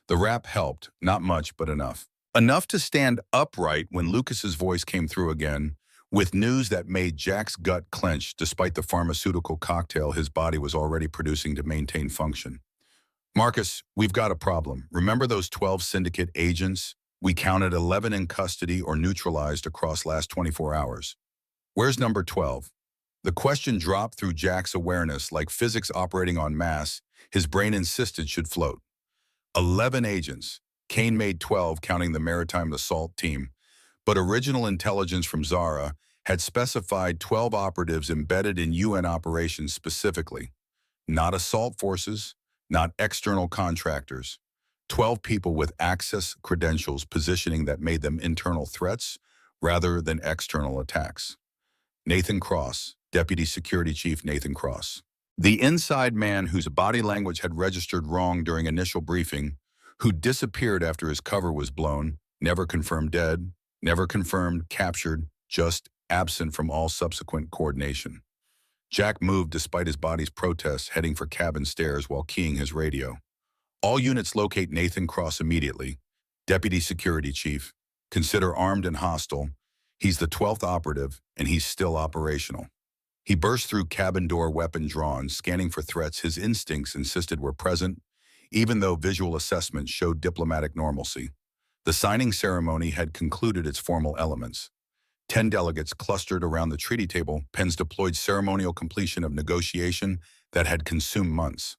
The wrap helped, not much, but enough. Enough to stand upright when Lucas's voice came through again, with news that made Jack's gut clench despite the pharmaceutical cocktail his body was already producing to maintain function. "Marcus, we've got a problem. Remember those 12 syndicate agents? We counted 11 in custody or neutralized across last 24 hours. Where's number 12? The question dropped through Jack's awareness like physics operating on mass. His brain insisted should float. 11 agents. Kane made 12, counting the maritime assault team. But original intelligence from Zara had specified 12 operatives embedded in UN operations specifically. Not assault forces, not external contractors. 12 people with access credentials positioning that made them internal threats rather than external attacks. Nathan Cross, Deputy Security Chief Nathan Cross. The inside man whose body language had registered wrong during initial briefing, who disappeared after his cover was blown, never confirmed dead, never confirmed captured, just absent from all subsequent coordination. Jack moved despite his body's protests, heading for cabin stairs while keying his radio. All units locate Nathan Cross immediately. Deputy Security Chief. Consider armed and hostile. He's the 12th operative, and he's still operational. He burst through cabin door, weapon drawn, scanning for threats his instincts insisted were present, even though visual assessment showed diplomatic normalcy. The signing ceremony had concluded its formal elements. 10 delegates clustered around the treaty table, pens deployed, ceremonial completion of negotiation that had consumed months.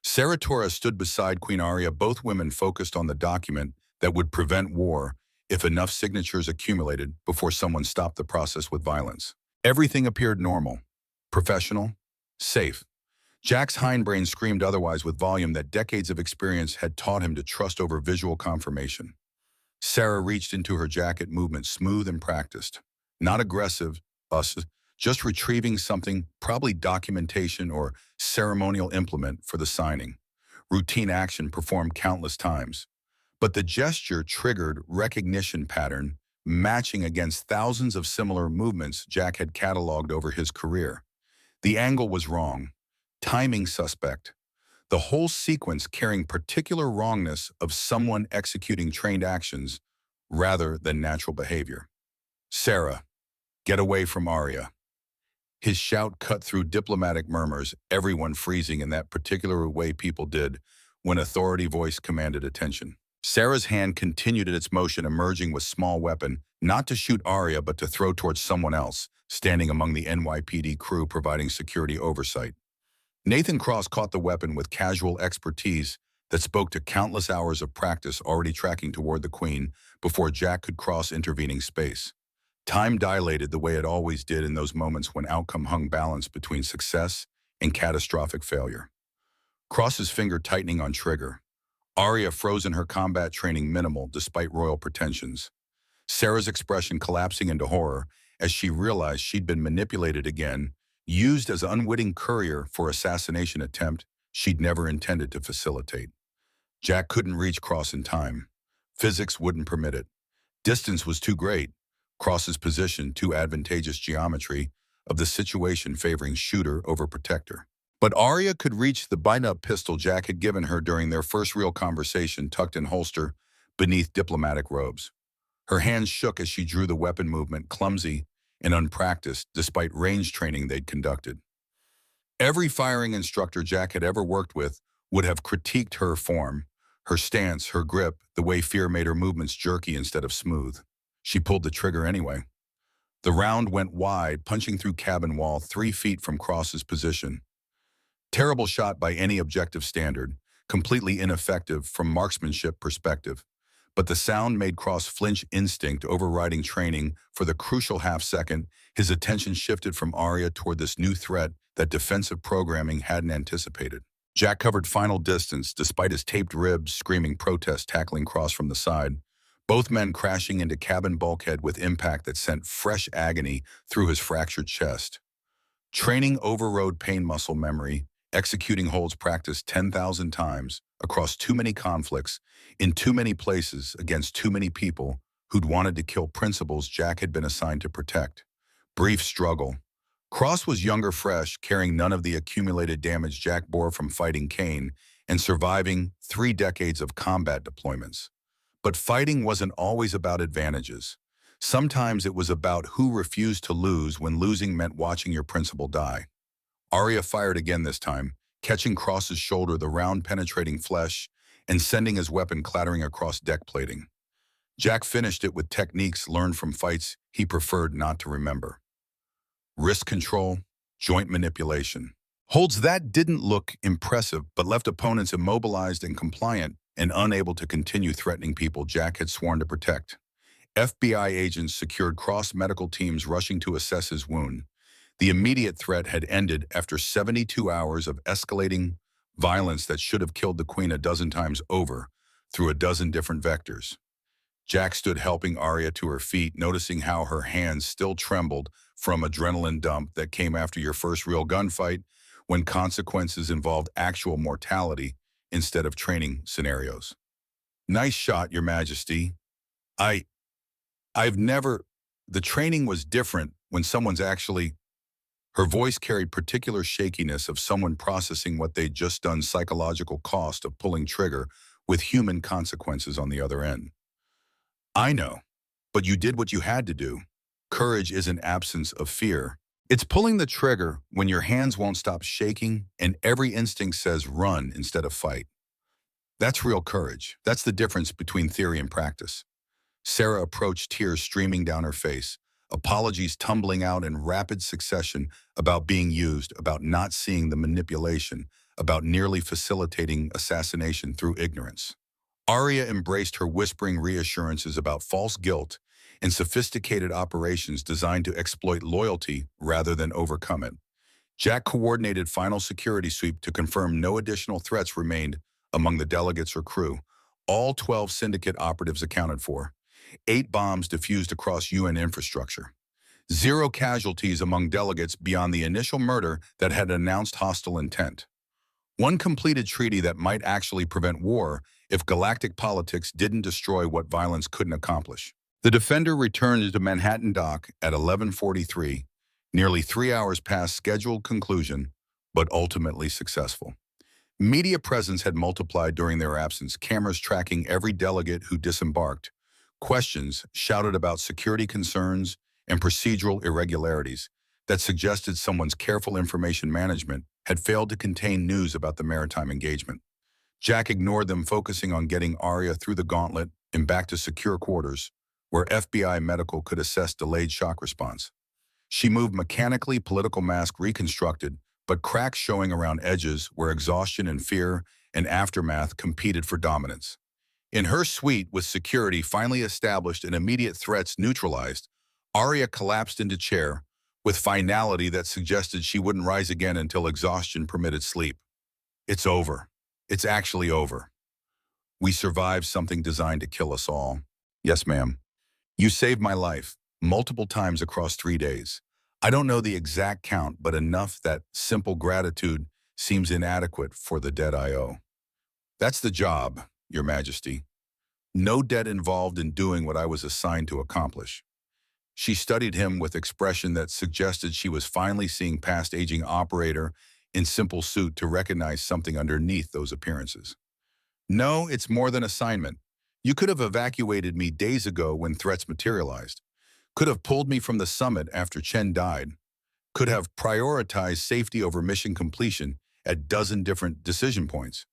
Sarah Torres stood beside Queen Arya, both women focused on the document that would prevent war if enough signatures accumulated before someone stopped the process with violence. Everything appeared normal, professional, safe. Jack's hindbrain screamed otherwise with volume that decades of experience had taught him to trust over visual confirmation. Sarah reached into her jacket, movement smooth and practiced. Not aggressive, just retrieving something, probably documentation or ceremonial implement for the signing. Routine action performed countless times. But the gesture triggered recognition pattern, matching against thousands of similar movements Jack had cataloged over his career. The angle was wrong. Timing suspect. The whole sequence carrying particular wrongness of someone executing trained actions rather than natural behavior. Sarah, get away from Arya. His shout cut through diplomatic murmurs, everyone freezing in that particular way people did when authority voice commanded attention. Sarah's hand continued at its motion, emerging with small weapon, not to shoot Arya but to throw towards someone else, standing among the NYPD crew providing security oversight. Nathan Cross caught the weapon with casual expertise that spoke to countless hours of practice already tracking toward the Queen before Jack could cross intervening space. Time dilated the way it always did in those moments when outcome hung balanced between success and catastrophic failure. Cross's finger tightening on trigger. Arya froze in her combat training minimal despite royal pretensions. Sarah's expression collapsing into horror as she realized she'd been manipulated again, used as an unwitting courier for assassination attempt she'd never intended to facilitate. Jack couldn't reach Cross in time. Physics wouldn't permit it. Distance was too great. Cross's position too advantageous, geometry of the situation favoring shooter over protector. But Arya could reach the bind-up pistol Jack had given her during their first real conversation, tucked in holster beneath diplomatic robes. Her hands shook as she drew the weapon, movement clumsy and unpracticed despite range training they'd conducted. Every firing instructor Jack had ever worked with would have critiqued her form, her stance, her grip, the way fear made her movements jerky instead of smooth. She pulled the trigger anyway. The round went wide, punching through cabin wall 3 feet from Cross's position. Terrible shot by any objective standard, completely ineffective from marksmanship perspective. But the sound made Cross flinch, instinct overriding training. For the crucial half-second, his attention shifted from Arya toward this new threat that defensive programming hadn't anticipated. Jack covered final distance despite his taped ribs screaming protest, tackling Cross from the side. Both men crashing into cabin bulkhead with impact that sent fresh agony through his fractured chest. Training overrode pain muscle memory, executing holds practiced 10,000 times across too many conflicts, in too many places, against too many people who'd wanted to kill principles Jack had been assigned to protect. Brief struggle. Cross was younger, fresh, carrying none of the accumulated damage Jack bore from fighting Kane and surviving 3 decades of combat deployments. But fighting wasn't always about advantages. Sometimes it was about who refused to lose when losing meant watching your principal die. Arya fired again this time, catching Cross's shoulder, the round penetrating flesh, and sending his weapon clattering across deck plating. Jack finished it with techniques learned from fights he preferred not to remember. Wrist control, joint manipulation. Holds that didn't look impressive but left opponents immobilized and compliant and unable to continue threatening people Jack had sworn to protect. FBI agents secured Cross, medical teams rushing to assess his wound. The immediate threat had ended after 72 hours of escalating violence that should have killed the Queen a dozen times over through a dozen different vectors. Jack stood helping Arya to her feet, noticing how her hands still trembled from adrenaline dump that came after your first real gunfight when consequences involved actual mortality instead of training scenarios. Nice shot, Your Majesty. I, I've never, the training was different when someone's actually, her voice carried particular shakiness of someone processing what they'd just done psychological cost of pulling trigger with human consequences on the other end. I know, but you did what you had to do. Courage isn't absence of fear. It's pulling the trigger when your hands won't stop shaking and every instinct says run instead of fight. That's real courage. That's the difference between theory and practice. Sarah approached, tears streaming down her face, apologies tumbling out in rapid succession about being used, about not seeing the manipulation, about nearly facilitating assassination through ignorance. Arya embraced her whispering reassurances about false guilt and sophisticated operations designed to exploit loyalty rather than overcome it. Jack coordinated final security sweep to confirm no additional threats remained among the delegates or crew. All 12 syndicate operatives accounted for. 8 bombs diffused across UN infrastructure. 0 casualties among delegates beyond the initial murder that had announced hostile intent. 1 completed treaty that might actually prevent war if galactic politics didn't destroy what violence couldn't accomplish. The Defender returned to Manhattan Dock at 11:43, nearly 3 hours past scheduled conclusion, but ultimately successful. Media presence had multiplied during their absence, cameras tracking every delegate who disembarked, questions shouted about security concerns and procedural irregularities that suggested someone's careful information management had failed to contain news about the maritime engagement. Jack ignored them, focusing on getting Arya through the gauntlet and back to secure quarters, where FBI medical could assess delayed shock response. She moved mechanically, political mask reconstructed, but cracks showing around edges where exhaustion and fear and aftermath competed for dominance. In her suite, with security finally established and immediate threats neutralized, Arya collapsed into chair with finality that suggested she wouldn't rise again until exhaustion permitted sleep. It's over. It's actually over. We survived something designed to kill us all. Yes, ma'am. You saved my life, multiple times across 3 days. I don't know the exact count, but enough that simple gratitude seems inadequate for the debt I owe. That's the job, Your Majesty. No debt involved in doing what I was assigned to accomplish. She studied him with expression that suggested she was finally seeing past aging operator in simple suit to recognize something underneath those appearances. No, it's more than assignment. You could have evacuated me days ago when threats materialized. Could have pulled me from the summit after Chen died. Could have prioritized safety over mission completion at dozen different decision points.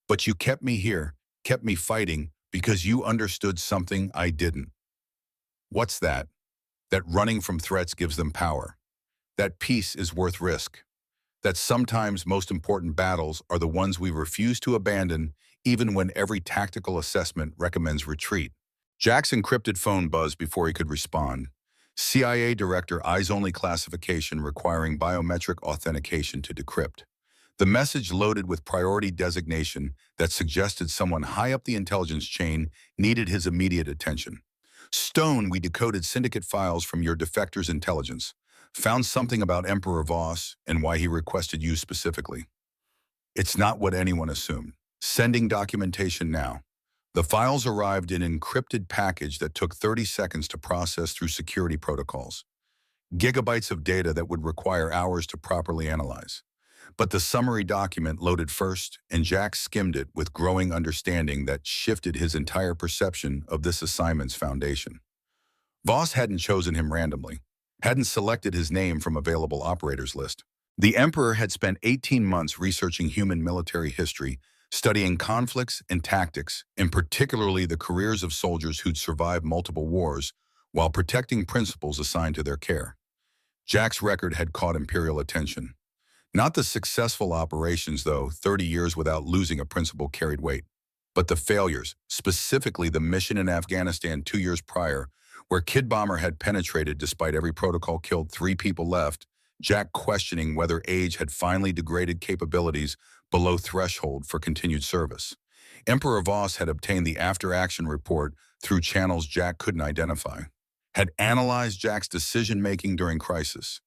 But you kept me here, kept me fighting, because you understood something I didn't. What's that? That running from threats gives them power. That peace is worth risk. That sometimes most important battles are the ones we refuse to abandon even when every tactical assessment recommends retreat. Jack's encrypted phone buzzed before he could respond. CIA Director eyes-only classification requiring biometric authentication to decrypt. The message loaded with priority designation that suggested someone high up the intelligence chain needed his immediate attention. Stone, we decoded syndicate files from your defector's intelligence. Found something about Emperor Voss and why he requested you specifically. It's not what anyone assumed. Sending documentation now. The files arrived in an encrypted package that took 30 seconds to process through security protocols. Gigabytes of data that would require hours to properly analyze. But the summary document loaded first, and Jack skimmed it with growing understanding that shifted his entire perception of this assignment's foundation. Voss hadn't chosen him randomly, hadn't selected his name from available operators list. The Emperor had spent 18 months researching human military history, studying conflicts and tactics, and particularly the careers of soldiers who'd survived multiple wars while protecting principles assigned to their care. Jack's record had caught Imperial attention. Not the successful operations, though, 30 years without losing a principal carried weight, but the failures, specifically the mission in Afghanistan 2 years prior, where Kid Bomber had penetrated despite every protocol, killed 3 people left, Jack questioning whether age had finally degraded capabilities below threshold for continued service. Emperor Voss had obtained the after-action report through channels Jack couldn't identify, had analyzed Jack's decision-making during crisis,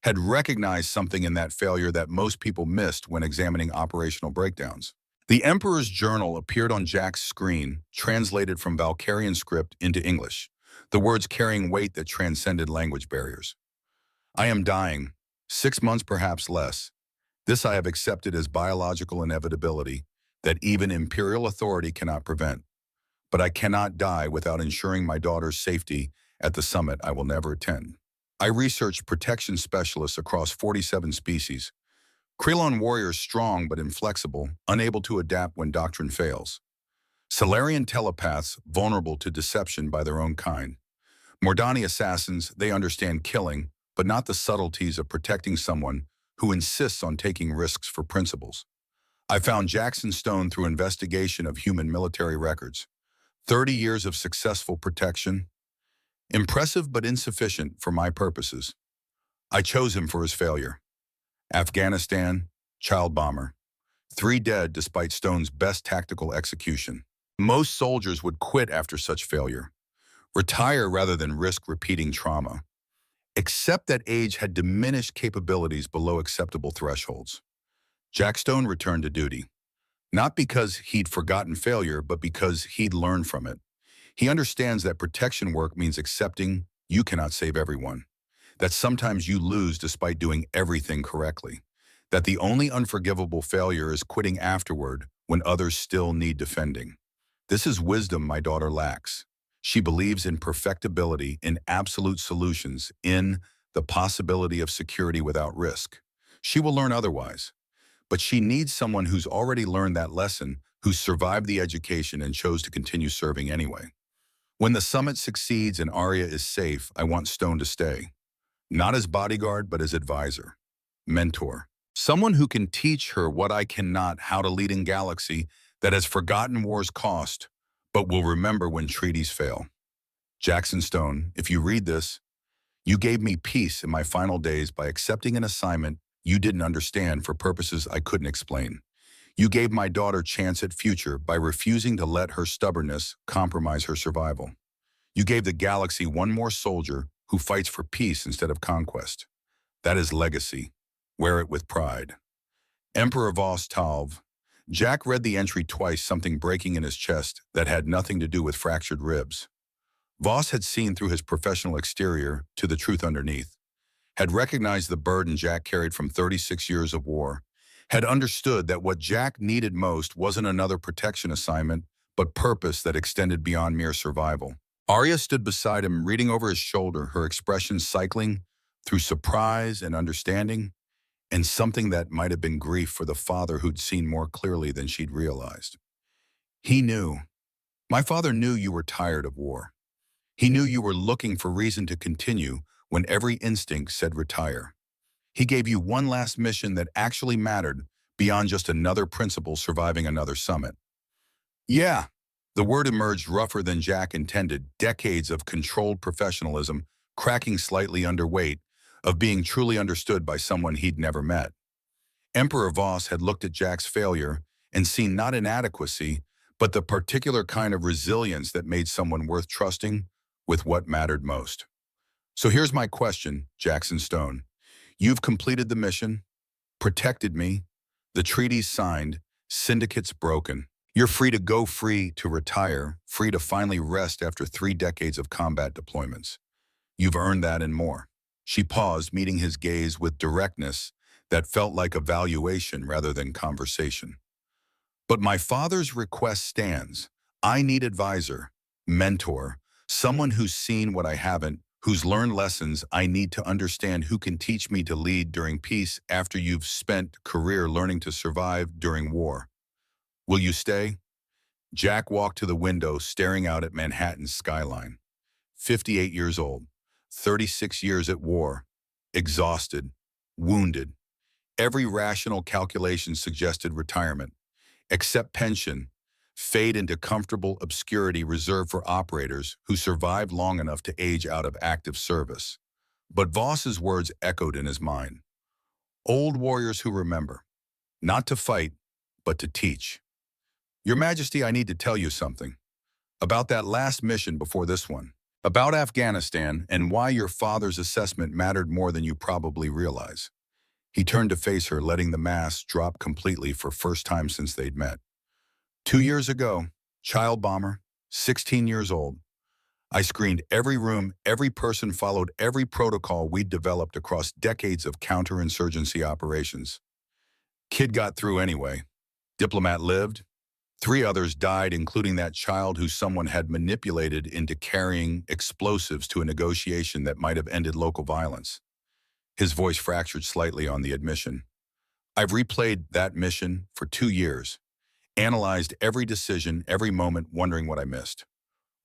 had recognized something in that failure that most people missed when examining operational breakdowns. The Emperor's journal appeared on Jack's screen, translated from Valkyrian script into English, the words carrying weight that transcended language barriers. I am dying, 6 months perhaps less. This I have accepted as biological inevitability that even imperial authority cannot prevent. But I cannot die without ensuring my daughter's safety at the summit I will never attend. I researched protection specialists across 47 species. Krylon warriors strong but inflexible, unable to adapt when doctrine fails. Solarian telepaths vulnerable to deception by their own kind. Mordani assassins, they understand killing, but not the subtleties of protecting someone who insists on taking risks for principles. I found Jackson Stone through investigation of human military records. 30 years of successful protection. Impressive but insufficient for my purposes. I chose him for his failure. Afghanistan, child bomber. 3 dead despite Stone's best tactical execution. Most soldiers would quit after such failure. Retire rather than risk repeating trauma. Except that age had diminished capabilities below acceptable thresholds. Jack Stone returned to duty. Not because he'd forgotten failure, but because he'd learned from it. He understands that protection work means accepting you cannot save everyone. That sometimes you lose despite doing everything correctly. That the only unforgivable failure is quitting afterward when others still need defending. This is wisdom my daughter lacks. She believes in perfectibility, in absolute solutions, in the possibility of security without risk. She will learn otherwise. But she needs someone who's already learned that lesson, who's survived the education and chose to continue serving anyway. When the summit succeeds and Arya is safe, I want Stone to stay. Not as bodyguard, but as advisor, mentor. Someone who can teach her what I cannot, how to lead in galaxy that has forgotten war's cost, but will remember when treaties fail. Jackson Stone, if you read this, you gave me peace in my final days by accepting an assignment you didn't understand for purposes I couldn't explain. You gave my daughter chance at future by refusing to let her stubbornness compromise her survival. You gave the galaxy one more soldier who fights for peace instead of conquest. That is legacy. Wear it with pride. Emperor Voss Talv. Jack read the entry twice, something breaking in his chest that had nothing to do with fractured ribs. Voss had seen through his professional exterior to the truth underneath, had recognized the burden Jack carried from 36 years of war, had understood that what Jack needed most wasn't another protection assignment, but purpose that extended beyond mere survival. Arya stood beside him, reading over his shoulder, her expression cycling through surprise and understanding, and something that might have been grief for the father who'd seen more clearly than she'd realized. He knew. My father knew you were tired of war. He knew you were looking for reason to continue when every instinct said retire. He gave you one last mission that actually mattered beyond just another principle surviving another summit. Yeah, the word emerged rougher than Jack intended, decades of controlled professionalism cracking slightly underweight, of being truly understood by someone he'd never met. Emperor Voss had looked at Jack's failure and seen not inadequacy, but the particular kind of resilience that made someone worth trusting with what mattered most. So here's my question, Jackson Stone. You've completed the mission, protected me, the treaties signed, syndicates broken. You're free to go, free to retire, free to finally rest after 3 decades of combat deployments. You've earned that and more. She paused, meeting his gaze with directness that felt like evaluation rather than conversation. But my father's request stands. I need advisor, mentor, someone who's seen what I haven't, who's learned lessons I need to understand, who can teach me to lead during peace after you've spent career learning to survive during war. Will you stay? Jack walked to the window, staring out at Manhattan's skyline. 58 years old, 36 years at war, exhausted, wounded. Every rational calculation suggested retirement, except pension, fade into comfortable obscurity reserved for operators who survived long enough to age out of active service. But Voss's words echoed in his mind. Old warriors who remember, not to fight, but to teach. Your Majesty, I need to tell you something. About that last mission before this one. About Afghanistan and why your father's assessment mattered more than you probably realize. He turned to face her, letting the mask drop completely for first time since they'd met. 2 years ago, child bomber, 16 years old. I screened every room, every person, followed every protocol we'd developed across decades of counterinsurgency operations. Kid got through anyway. Diplomat lived. 3 others died, including that child who someone had manipulated into carrying explosives to a negotiation that might have ended local violence. His voice fractured slightly on the admission. I've replayed that mission for 2 years, analyzed every decision, every moment, wondering what I missed.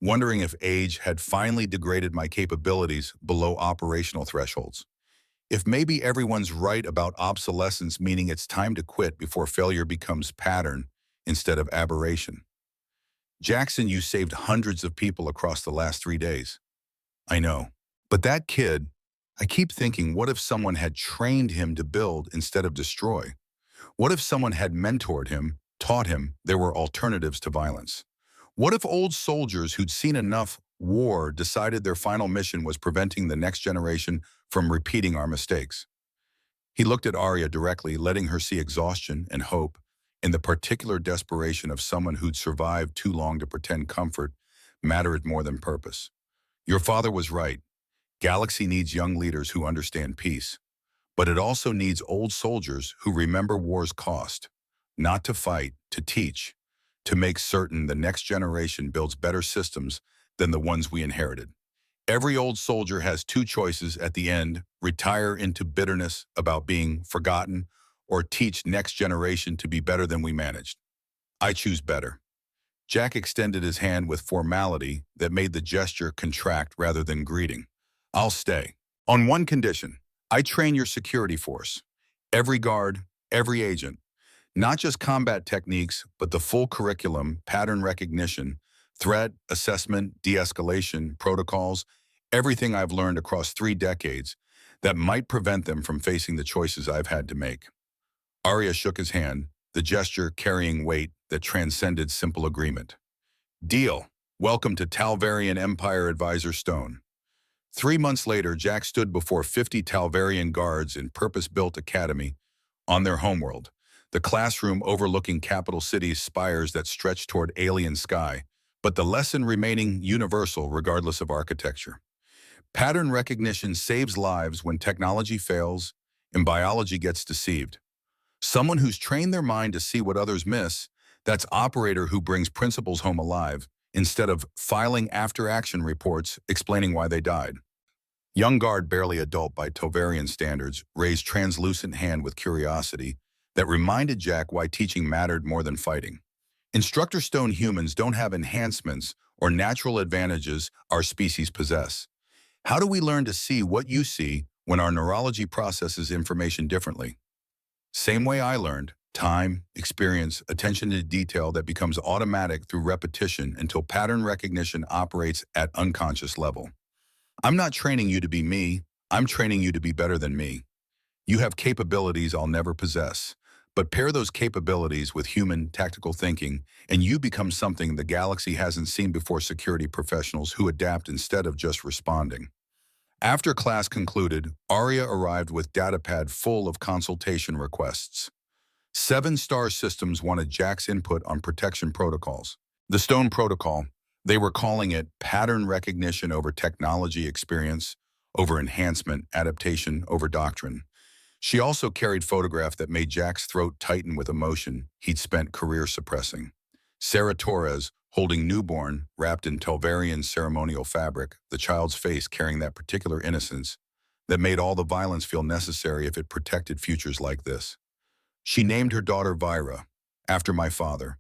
Wondering if age had finally degraded my capabilities below operational thresholds. If maybe everyone's right about obsolescence, meaning it's time to quit before failure becomes pattern instead of aberration. Jackson, you saved hundreds of people across the last 3 days. I know. But that kid, I keep thinking, what if someone had trained him to build instead of destroy? What if someone had mentored him, taught him there were alternatives to violence? What if old soldiers who'd seen enough war decided their final mission was preventing the next generation from repeating our mistakes? He looked at Arya directly, letting her see exhaustion and hope in the particular desperation of someone who'd survived too long to pretend comfort mattered more than purpose. Your father was right. Galaxy needs young leaders who understand peace, but it also needs old soldiers who remember war's cost, not to fight, to teach, to make certain the next generation builds better systems than the ones we inherited. Every old soldier has two choices at the end: retire into bitterness about being forgotten, or teach next generation to be better than we managed. I choose better. Jack extended his hand with formality that made the gesture contract rather than greeting. I'll stay. On one condition. I train your security force. Every guard, every agent. Not just combat techniques, but the full curriculum, pattern recognition, threat, assessment, de-escalation, protocols, everything I've learned across 3 decades that might prevent them from facing the choices I've had to make. Arya shook his hand, the gesture carrying weight that transcended simple agreement. Deal. Welcome to Talvarian Empire Advisor Stone. 3 months later, Jack stood before 50 Talvarian guards in purpose-built academy on their homeworld, the classroom overlooking capital city's spires that stretched toward alien sky, but the lesson remaining universal regardless of architecture. Pattern recognition saves lives when technology fails and biology gets deceived. Someone who's trained their mind to see what others miss, that's operator who brings principles home alive, instead of filing after-action reports explaining why they died. Young guard, barely adult by Tovarian standards, raised translucent hand with curiosity that reminded Jack why teaching mattered more than fighting. Instructor Stone, humans don't have enhancements or natural advantages our species possess. How do we learn to see what you see when our neurology processes information differently? Same way I learned: time, experience, attention to detail that becomes automatic through repetition until pattern recognition operates at unconscious level. I'm not training you to be me, I'm training you to be better than me. You have capabilities I'll never possess, but pair those capabilities with human, tactical thinking, and you become something the galaxy hasn't seen before: security professionals who adapt instead of just responding. After class concluded, Arya arrived with datapad full of consultation requests. 7 star systems wanted Jack's input on protection protocols. The Stone Protocol, they were calling it pattern recognition over technology, experience over enhancement, adaptation over doctrine. She also carried photograph that made Jack's throat tighten with emotion he'd spent career suppressing. Sarah Torres, holding newborn, wrapped in Telvarian ceremonial fabric, the child's face carrying that particular innocence that made all the violence feel necessary if it protected futures like this. She named her daughter Vyra, after my father.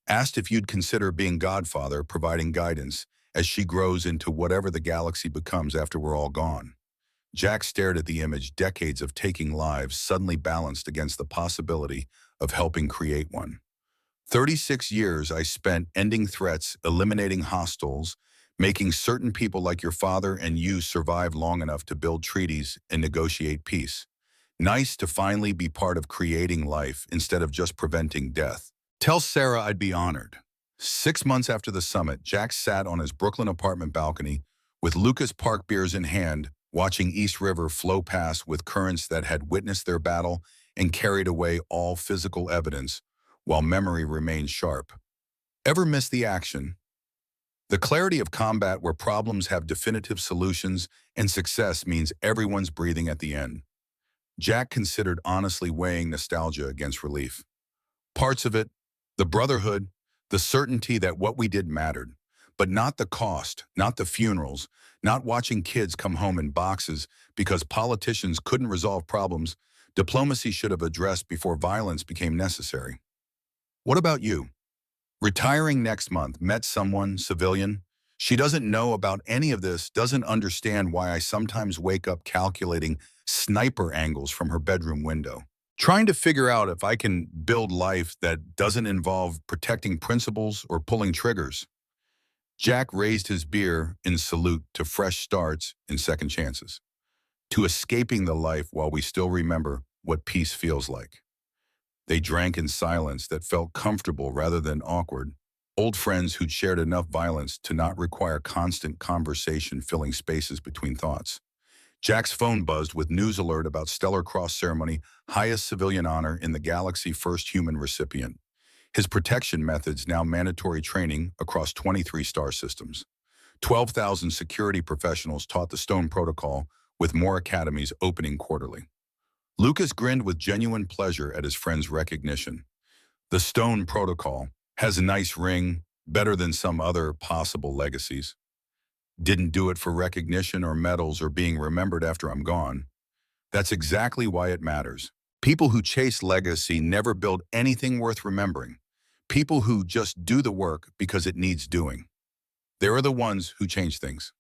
Asked if you'd consider being godfather, providing guidance as she grows into whatever the galaxy becomes after we're all gone. Jack stared at the image, decades of taking lives suddenly balanced against the possibility of helping create one. 36 years I spent ending threats, eliminating hostiles, making certain people like your father and you survive long enough to build treaties and negotiate peace. Nice to finally be part of creating life instead of just preventing death. Tell Sarah I'd be honored. 6 months after the summit, Jack sat on his Brooklyn apartment balcony with Lucas Park beers in hand, watching East River flow past with currents that had witnessed their battle and carried away all physical evidence, while memory remained sharp. Ever miss the action? The clarity of combat where problems have definitive solutions and success means everyone's breathing at the end. Jack considered honestly weighing nostalgia against relief. Parts of it, the brotherhood, the certainty that what we did mattered, but not the cost, not the funerals, not watching kids come home in boxes because politicians couldn't resolve problems diplomacy should have addressed before violence became necessary. What about you? Retiring next month, met someone, civilian. She doesn't know about any of this, doesn't understand why I sometimes wake up calculating sniper angles from her bedroom window, trying to figure out if I can build life that doesn't involve protecting principles or pulling triggers. Jack raised his beer in salute to fresh starts and second chances, to escaping the life while we still remember what peace feels like. They drank in silence that felt comfortable rather than awkward. Old friends who'd shared enough violence to not require constant conversation filling spaces between thoughts. Jack's phone buzzed with news alert about Stellar Cross ceremony, highest civilian honor in the galaxy, first human recipient. His protection methods now mandatory training across 23 star systems. 12,000 security professionals taught the Stone Protocol, with more academies opening quarterly. Lucas grinned with genuine pleasure at his friend's recognition. The Stone Protocol has a nice ring, better than some other possible legacies. Didn't do it for recognition or medals or being remembered after I'm gone. That's exactly why it matters. People who chase legacy never build anything worth remembering. People who just do the work because it needs doing. They're the ones who change things.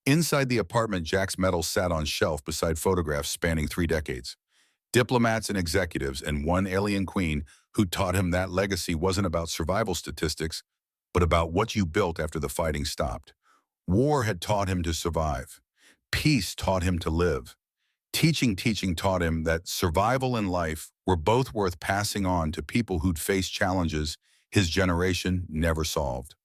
Inside the apartment, Jack's medals sat on shelf beside photographs spanning 3 decades. Diplomats and executives, and one alien queen who taught him that legacy wasn't about survival statistics, but about what you built after the fighting stopped. War had taught him to survive. Peace taught him to live. Teaching taught him that survival and life were both worth passing on to people who'd faced challenges his generation never solved.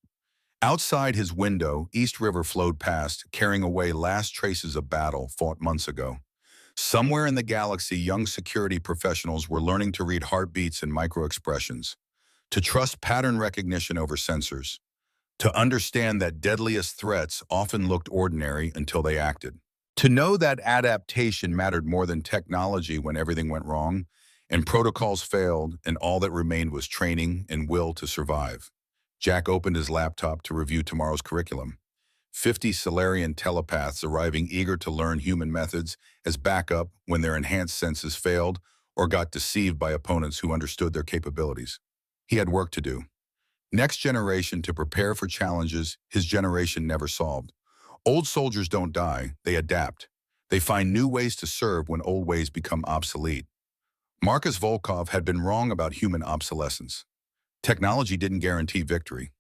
Outside his window, East River flowed past, carrying away last traces of battle fought months ago. Somewhere in the galaxy, young security professionals were learning to read heartbeats and microexpressions, to trust pattern recognition over sensors, to understand that deadliest threats often looked ordinary until they acted, to know that adaptation mattered more than technology when everything went wrong and protocols failed and all that remained was training and will to survive. Jack opened his laptop to review tomorrow's curriculum. 50 Solarian telepaths arriving eager to learn human methods as backup when their enhanced senses failed or got deceived by opponents who understood their capabilities. He had work to do. Next generation to prepare for challenges his generation never solved. Old soldiers don't die, they adapt. They find new ways to serve when old ways become obsolete. Marcus Volkov had been wrong about human obsolescence. Technology didn't guarantee victory.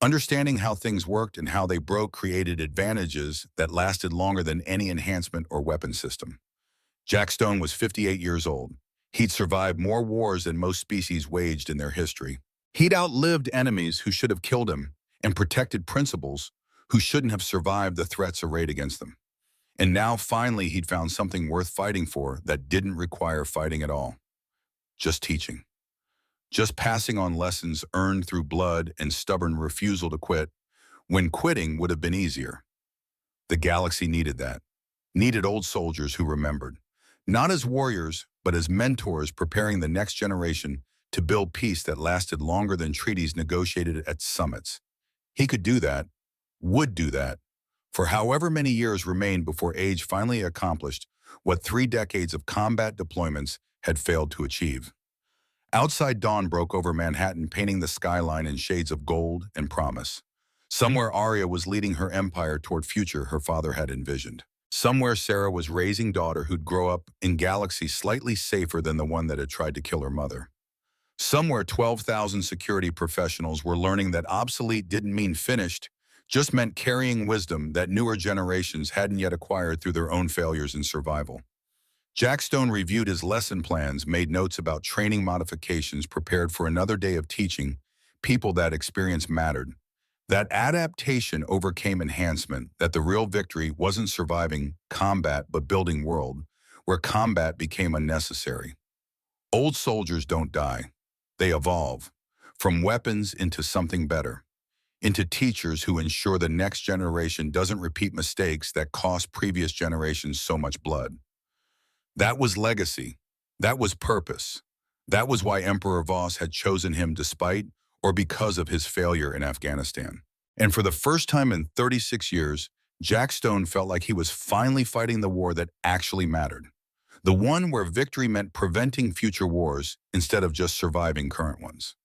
Understanding how things worked and how they broke created advantages that lasted longer than any enhancement or weapon system. Jack Stone was 58 years old. He'd survived more wars than most species waged in their history. He'd outlived enemies who should have killed him and protected principles who shouldn't have survived the threats arrayed against them. And now finally he'd found something worth fighting for that didn't require fighting at all. Just teaching. Just passing on lessons earned through blood and stubborn refusal to quit, when quitting would have been easier. The galaxy needed that. Needed old soldiers who remembered. Not as warriors, but as mentors preparing the next generation to build peace that lasted longer than treaties negotiated at summits. He could do that, would do that, for however many years remained before age finally accomplished what 3 decades of combat deployments had failed to achieve. Outside dawn broke over Manhattan, painting the skyline in shades of gold and promise. Somewhere Arya was leading her empire toward future her father had envisioned. Somewhere Sarah was raising daughter who'd grow up in galaxy slightly safer than the one that had tried to kill her mother. Somewhere 12,000 security professionals were learning that obsolete didn't mean finished, just meant carrying wisdom that newer generations hadn't yet acquired through their own failures in survival. Jack Stone reviewed his lesson plans, made notes about training modifications, prepared for another day of teaching people that experience mattered. That adaptation overcame enhancement, that the real victory wasn't surviving combat but building world, where combat became unnecessary. Old soldiers don't die. They evolve, from weapons into something better, into teachers who ensure the next generation doesn't repeat mistakes that cost previous generations so much blood. That was legacy. That was purpose. That was why Emperor Voss had chosen him despite or because of his failure in Afghanistan. And for the first time in 36 years, Jack Stone felt like he was finally fighting the war that actually mattered. The one where victory meant preventing future wars instead of just surviving current ones.